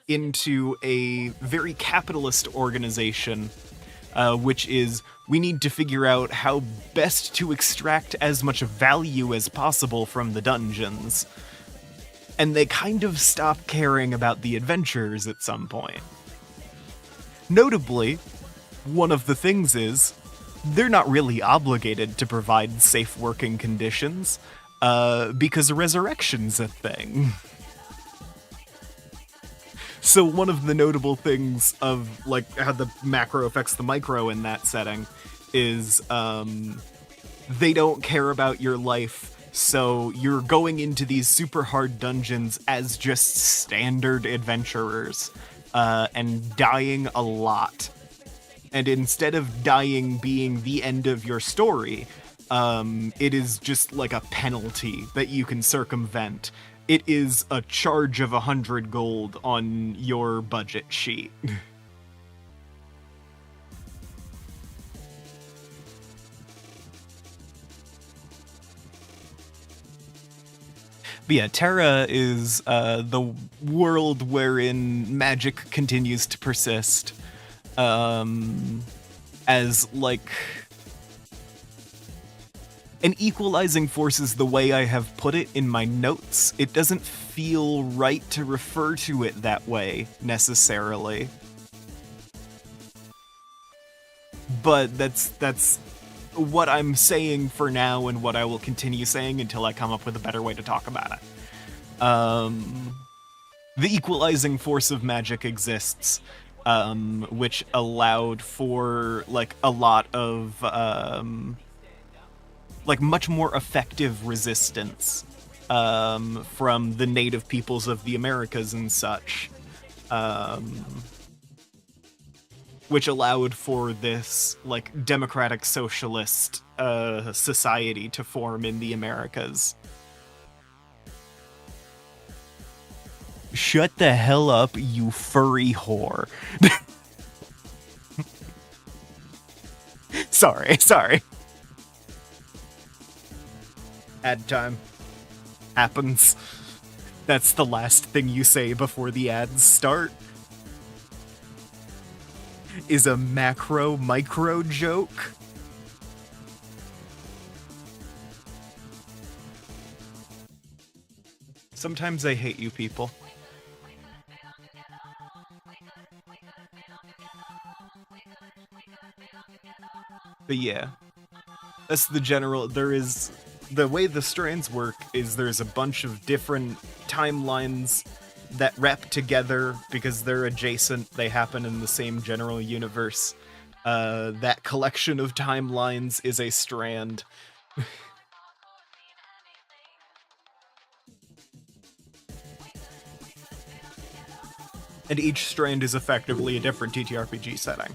A: into a very capitalist organization, which is we need to figure out how best to extract as much value as possible from the dungeons. And they kind of stop caring about the adventurers at some point. Notably, one of the things is they're not really obligated to provide safe working conditions, because resurrection's a thing. So one of the notable things of like how the macro affects the micro in that setting is they don't care about your life. So you're going into these super hard dungeons as just standard adventurers and dying a lot. And instead of dying being the end of your story, it is just like a penalty that you can circumvent. It is a charge of 100 gold on your budget sheet. But yeah, Terra is the world wherein magic continues to persist. As like an equalizing force is the way I have put it in my notes. It doesn't feel right to refer to it that way necessarily, but that's what I'm saying for now and what I will continue saying until I come up with a better way to talk about it. The equalizing force of magic exists, which allowed for like a lot of like much more effective resistance from the native peoples of the Americas and such, which allowed for this like democratic socialist society to form in the Americas. Shut the hell up, you furry whore. Sorry. Ad time. Happens. That's the last thing you say before the ads start. Is a macro-micro joke. Sometimes I hate you people. But yeah, that's the general. There is the way the strands work is there's a bunch of different timelines that wrap together because they're adjacent. They happen in the same general universe. That collection of timelines is a strand. And each strand is effectively a different TTRPG setting.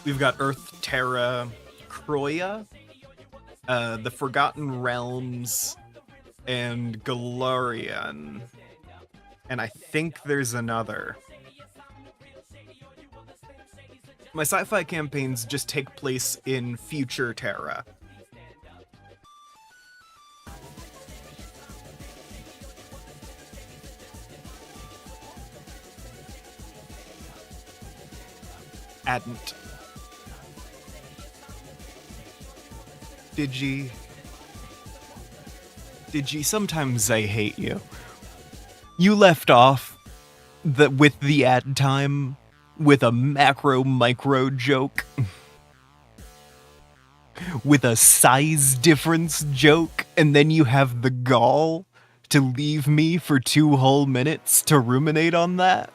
A: We've got Earth, Terra, Croya, the Forgotten Realms, and Galarian. And I think there's another. My sci-fi campaigns just take place in future Terra. Adn't. Digi, sometimes I hate you. You left off with the ad time with a macro-micro joke. With a size difference joke, and then you have the gall to leave me for 2 whole minutes to ruminate on that?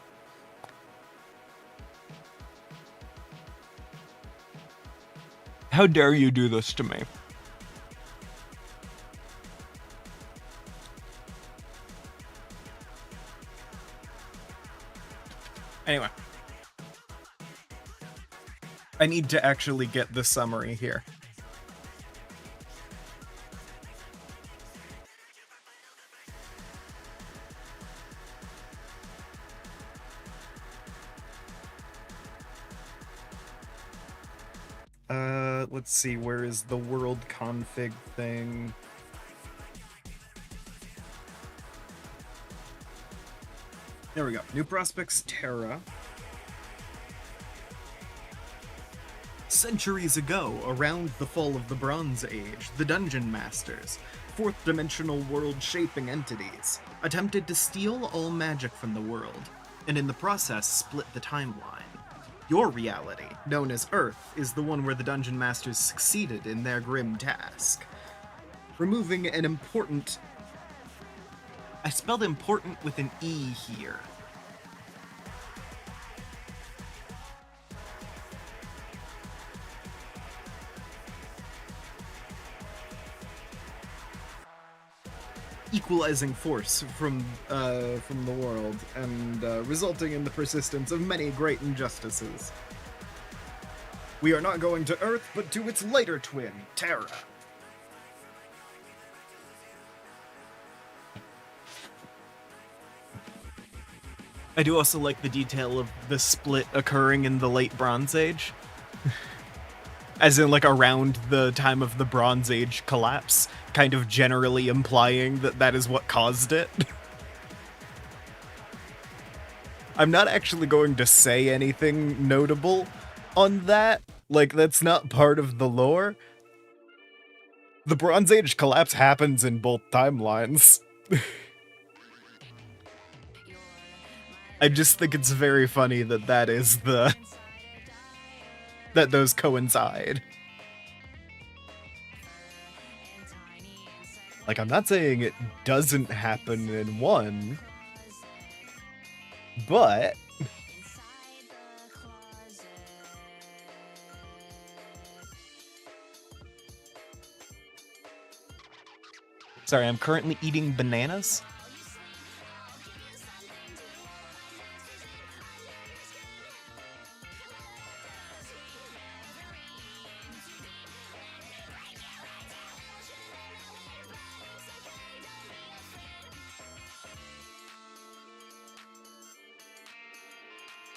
A: How dare you do this to me? Anyway. I need to actually get the summary here. Let's see, where is the world config thing? There we go. New Prospects Terra. Centuries ago, around the fall of the Bronze Age, the Dungeon Masters, fourth-dimensional world-shaping entities, attempted to steal all magic from the world, and in the process split the timeline. Your reality, known as Earth, is the one where the Dungeon Masters succeeded in their grim task, removing an important I spelled important with an E here. Equalizing force from the world, and resulting in the persistence of many great injustices. We are not going to Earth, but to its lighter twin, Terra. I do also like the detail of the split occurring in the late Bronze Age. As in, like, around the time of the Bronze Age collapse, kind of generally implying that that is what caused it. I'm not actually going to say anything notable on that. Like, that's not part of the lore. The Bronze Age collapse happens in both timelines. I just think it's very funny that that those coincide. Like, I'm not saying it doesn't happen in one, but sorry, I'm currently eating bananas.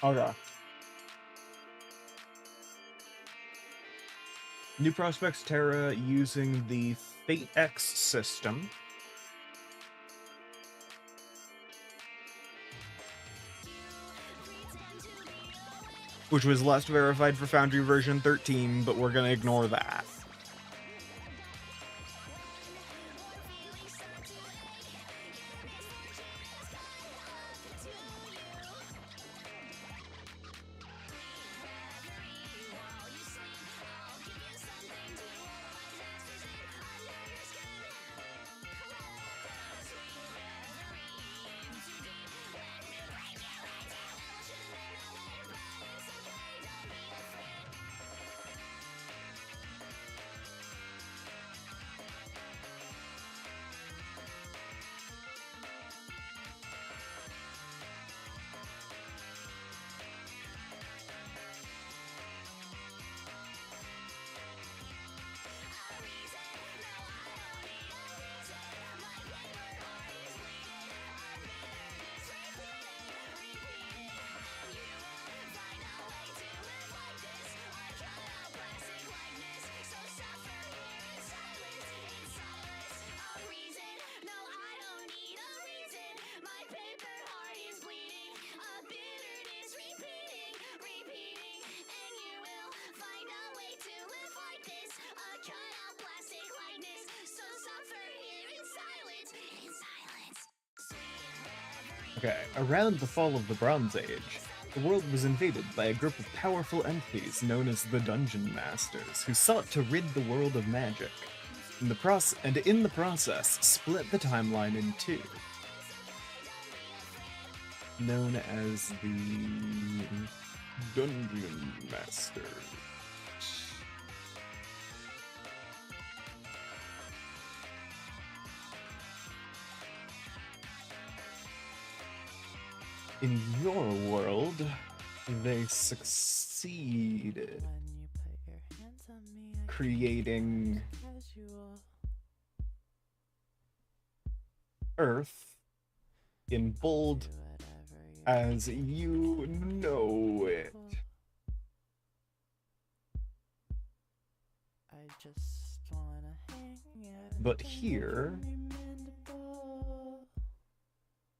A: Okay. New Prospects Terra using the Fate X system. Which was last verified for Foundry version 13, but we're gonna ignore that. Okay, around the fall of the Bronze Age, the world was invaded by a group of powerful entities known as the Dungeon Masters, who sought to rid the world of magic, in the process split the timeline in two, known as the Dungeon Masters. In your world, they succeeded creating Earth in bold as you know it. But here,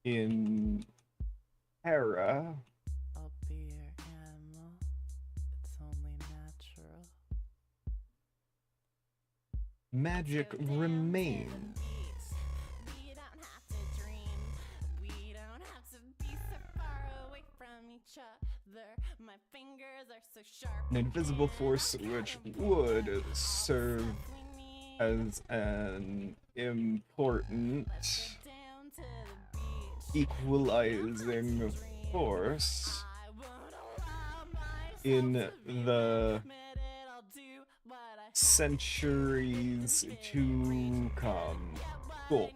A: in Terra, magic remains. An invisible force which would serve as an important equalizing force in the centuries to come. Cool.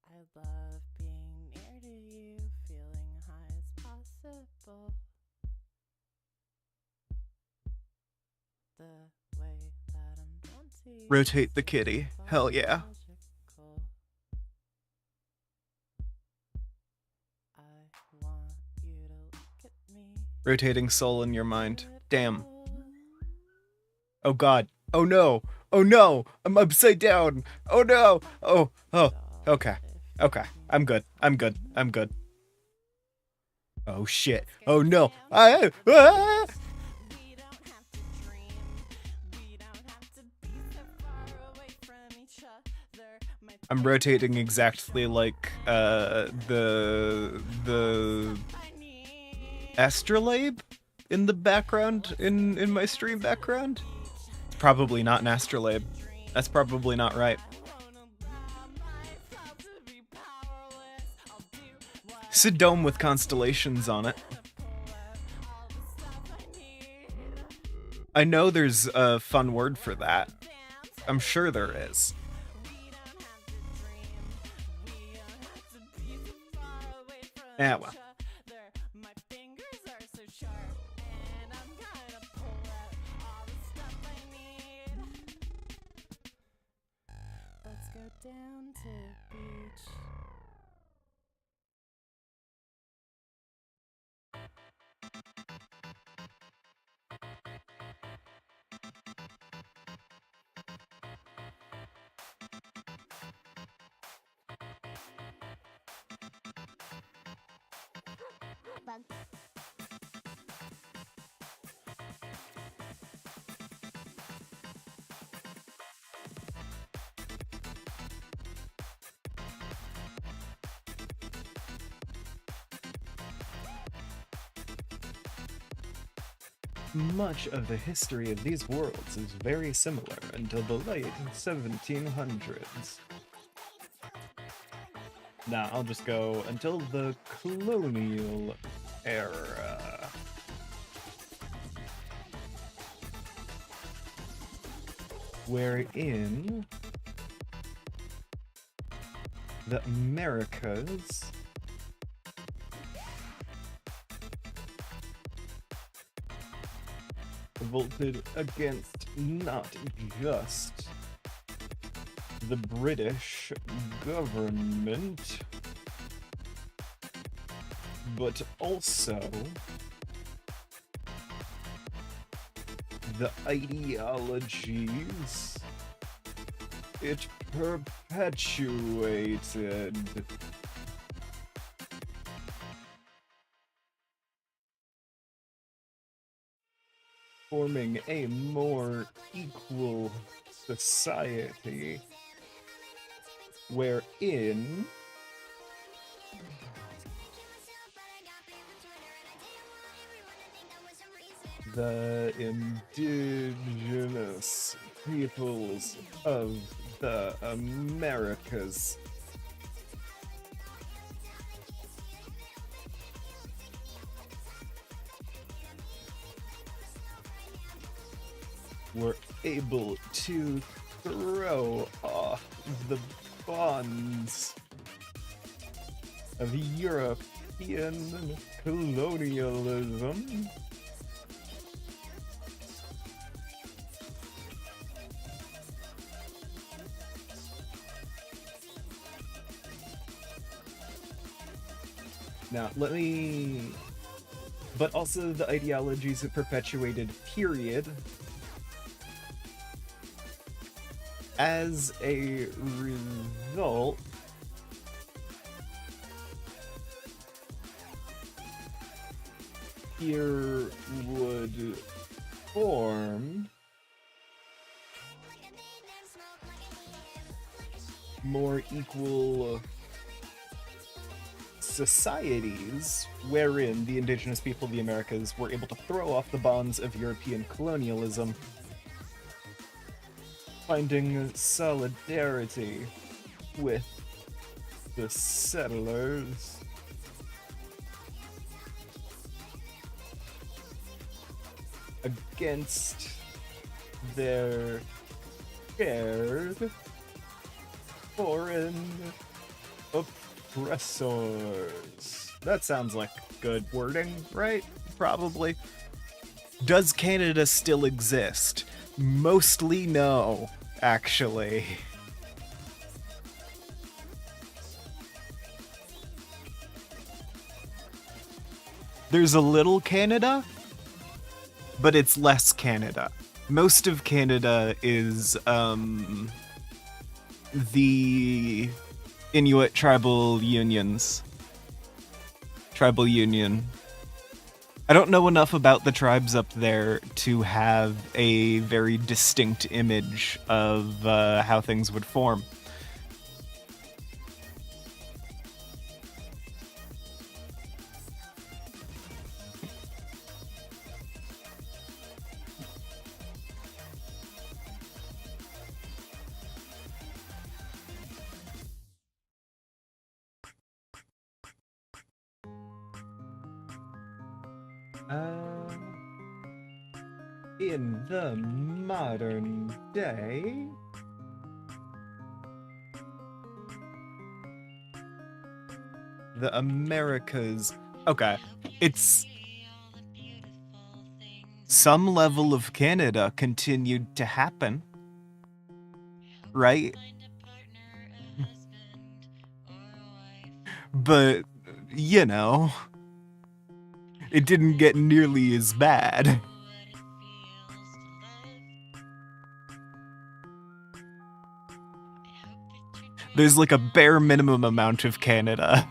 B: I love being near to you, feeling high as possible. The way that I'm drawn to you.
A: Rotate the kitty. Hell yeah.
B: I want you to look at me.
A: Rotating soul in your mind. Damn. Oh god. Oh no. Oh no. I'm upside down. Oh no. Oh. Okay. Okay. I'm good. I'm good. I'm good. Oh shit. Oh no. Ah! I'm rotating exactly like the astrolabe in the background in my stream background. It's probably not an astrolabe. That's probably not right. It's a dome with constellations on it. I know there's a fun word for that. I'm sure there is. Yeah, well.
B: Let's go down to the beach.
A: Much of the history of these worlds is very similar until the late 1700s. Nah, I'll just go until the colonial era. Wherein the Americas revolted against not just the British government, but also the ideologies it perpetuated. Forming a more equal society wherein the indigenous peoples of the Americas were able to throw off the bonds of European colonialism now but also the ideologies it perpetuated, period. As a result, here would form more equal societies wherein the indigenous people of the Americas were able to throw off the bonds of European colonialism, finding solidarity with the settlers against their scared foreign oppressors. That sounds like good wording, right? Probably. Does Canada still exist? Mostly no, actually. There's a little Canada, but it's less Canada. Most of Canada is the Inuit tribal unions. Tribal union. I don't know enough about the tribes up there to have a very distinct image of how things would form. In the modern day, the Americas. Okay, it's some level of Canada continued to happen, right? But, you know, it didn't get nearly as bad. There's like a bare minimum amount of Canada.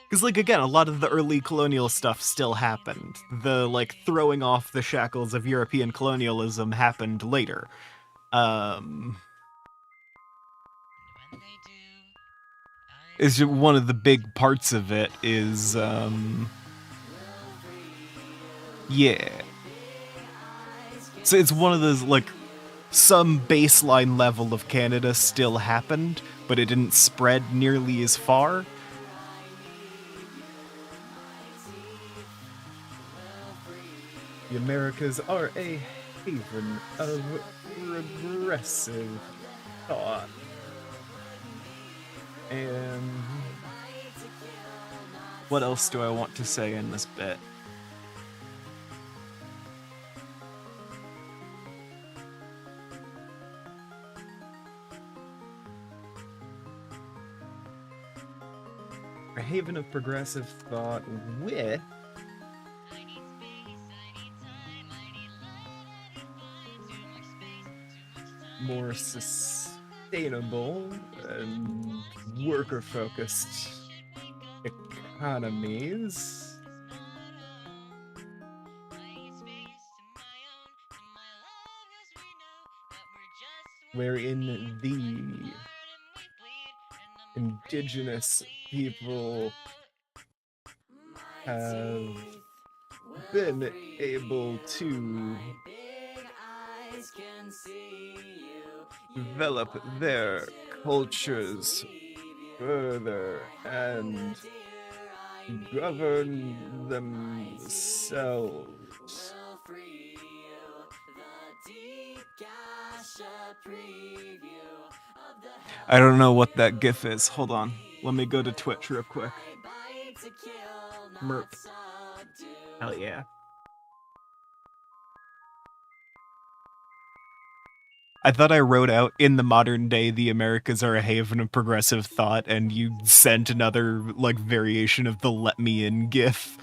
A: Because, like, again, a lot of the early colonial stuff still happened. The, like, throwing off the shackles of European colonialism happened later. It's just one of the big parts of it is, yeah. So it's one of those, like, some baseline level of Canada still happened, but it didn't spread nearly as far. The Americas are a haven of regressive thought. And what else do I want to say in this bit? A haven of progressive thought with more sustainable and worker-focused economies. Wherein the indigenous people have been able to develop their cultures further and govern themselves. I don't know what that gif is. Hold on. Let me go to Twitch real quick. Merp. Hell yeah. I thought I wrote out, in the modern day, the Americas are a haven of progressive thought, and you sent another, like, variation of the let me in gif.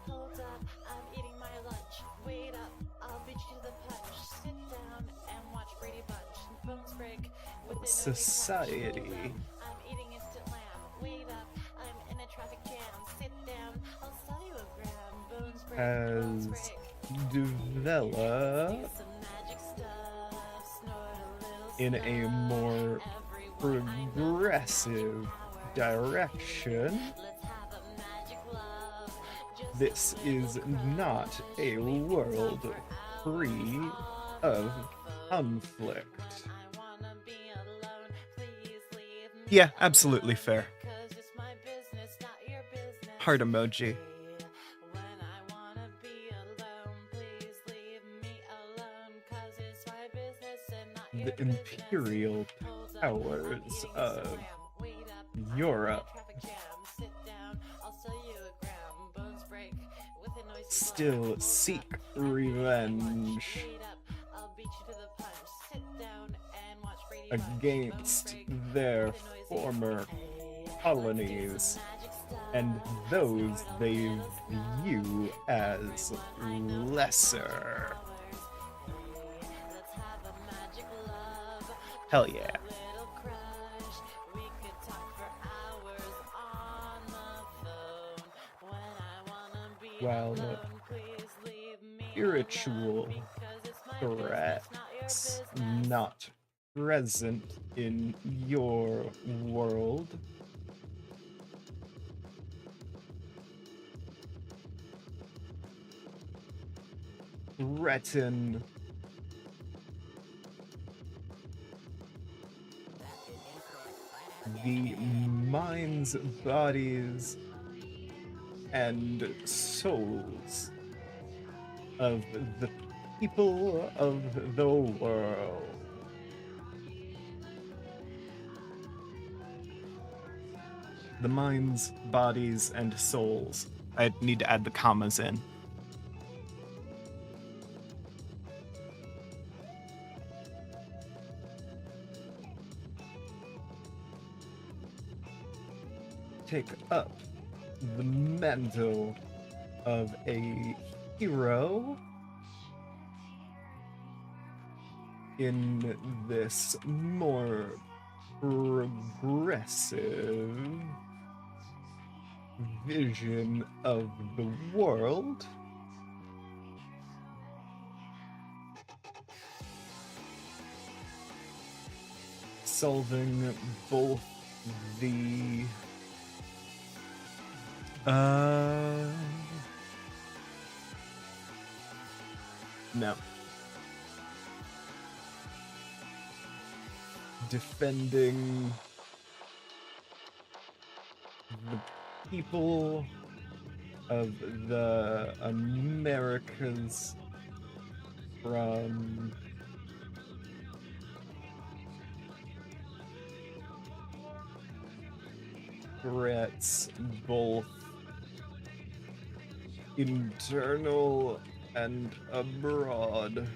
B: Hold up, I'm eating my lunch. Wait up, I'll beat you to the punch. Sit down and watch Brady Bunch. Bones break within
A: Society
B: I'm eating instant lamb. Wait up, I'm in a traffic jam. Sit down, I'll sell you a gram. Bones break, bones
A: has
B: break.
A: developed
B: Some magic stuff. Snort a little
A: in a more progressive direction. This is not a world free of conflict. Yeah, absolutely fair. Heart emoji. The imperial powers of Europe still seek revenge against their former colonies and those they view as lesser. Hell yeah. While spiritual threats not present in your world, threaten the minds, bodies, and souls of the people of the world. The minds, bodies, and souls. I need to add the commas in. Take up the mantle of a hero in this more progressive vision of the world. Solving both the no. Defending the people of the Americas from threats both internal and abroad.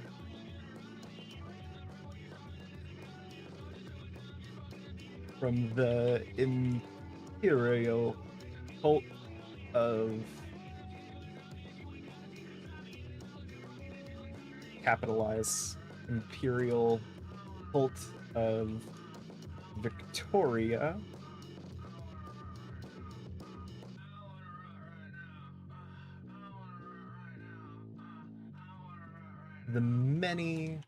A: From the imperial cult of capitalize imperial cult of Victoria, the many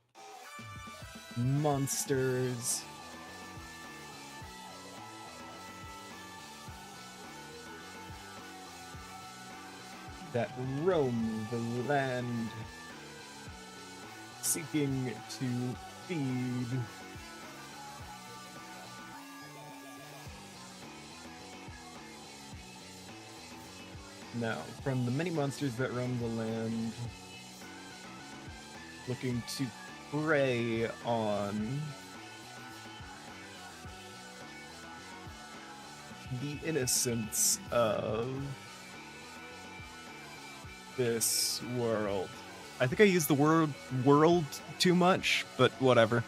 A: monsters that roam the land seeking to feed now from the many monsters that roam the land looking to prey on the innocence of this world. I think I used the word world too much, but whatever.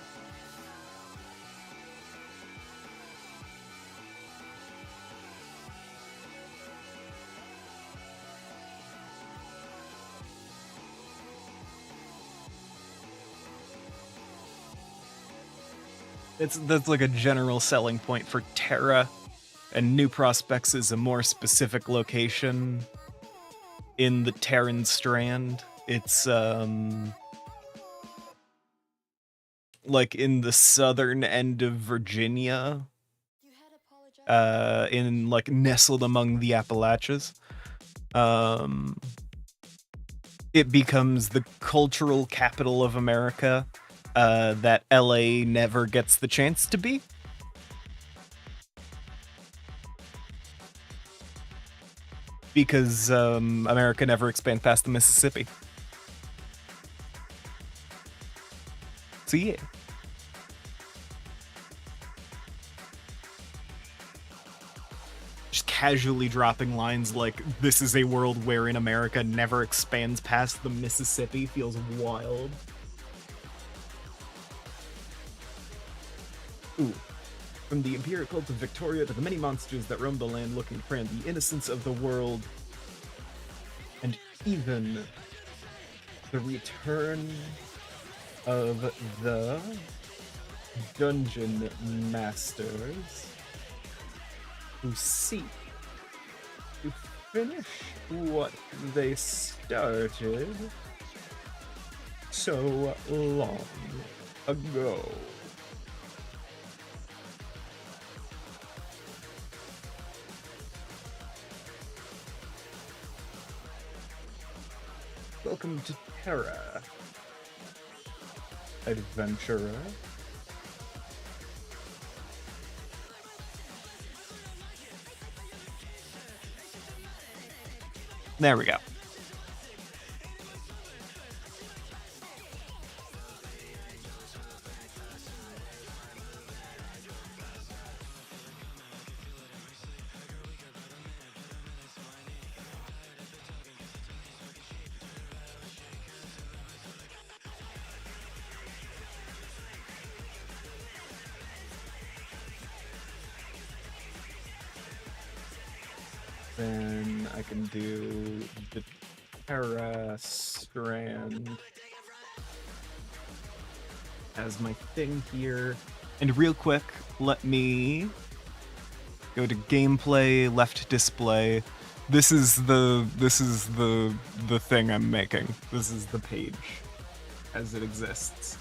A: That's like a general selling point for Terra, and New Prospects is a more specific location in the Terran Strand. It's like in the southern end of Virginia, in like nestled among the Appalachians. It becomes the cultural capital of America that LA never gets the chance to be. Because America never expands past the Mississippi. So yeah. Just casually dropping lines like, this is a world wherein America never expands past the Mississippi feels wild. Ooh. From the imperial cult of Victoria to the many monsters that roam the land looking to prey on the innocence of the world, and even the return of the dungeon masters who seek to finish what they started so long ago. Welcome to Terra, adventurer. There we go. Then I can do the Terra strand as my thing here. And real quick, let me go to gameplay, left display. This is the thing I'm making. This is the page as it exists.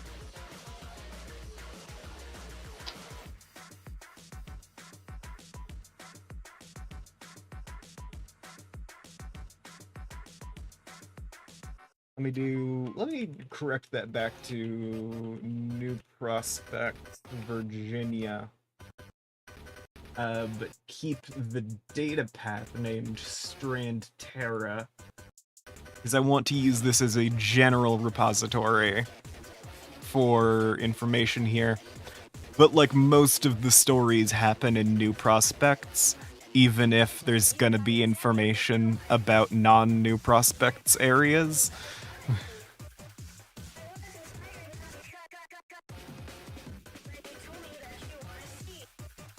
A: Let me correct that back to New Prospect, Virginia. But keep the data path named Strand Terra, because I want to use this as a general repository for information here. But like most of the stories happen in New Prospects, even if there's gonna be information about non-New Prospects areas.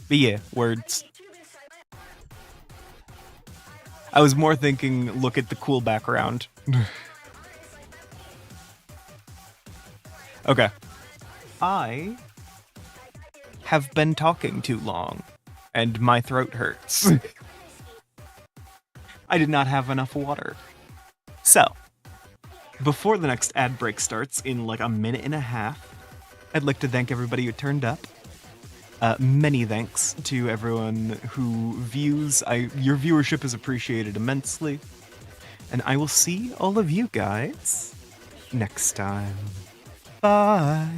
A: But yeah, words. I was more thinking, look at the cool background. Okay. I have been talking too long, and my throat hurts. I did not have enough water. So, before the next ad break starts in like a minute and a half, I'd like to thank everybody who turned up. Many thanks to everyone who views. Your viewership is appreciated immensely. And I will see all of you guys next time. Bye.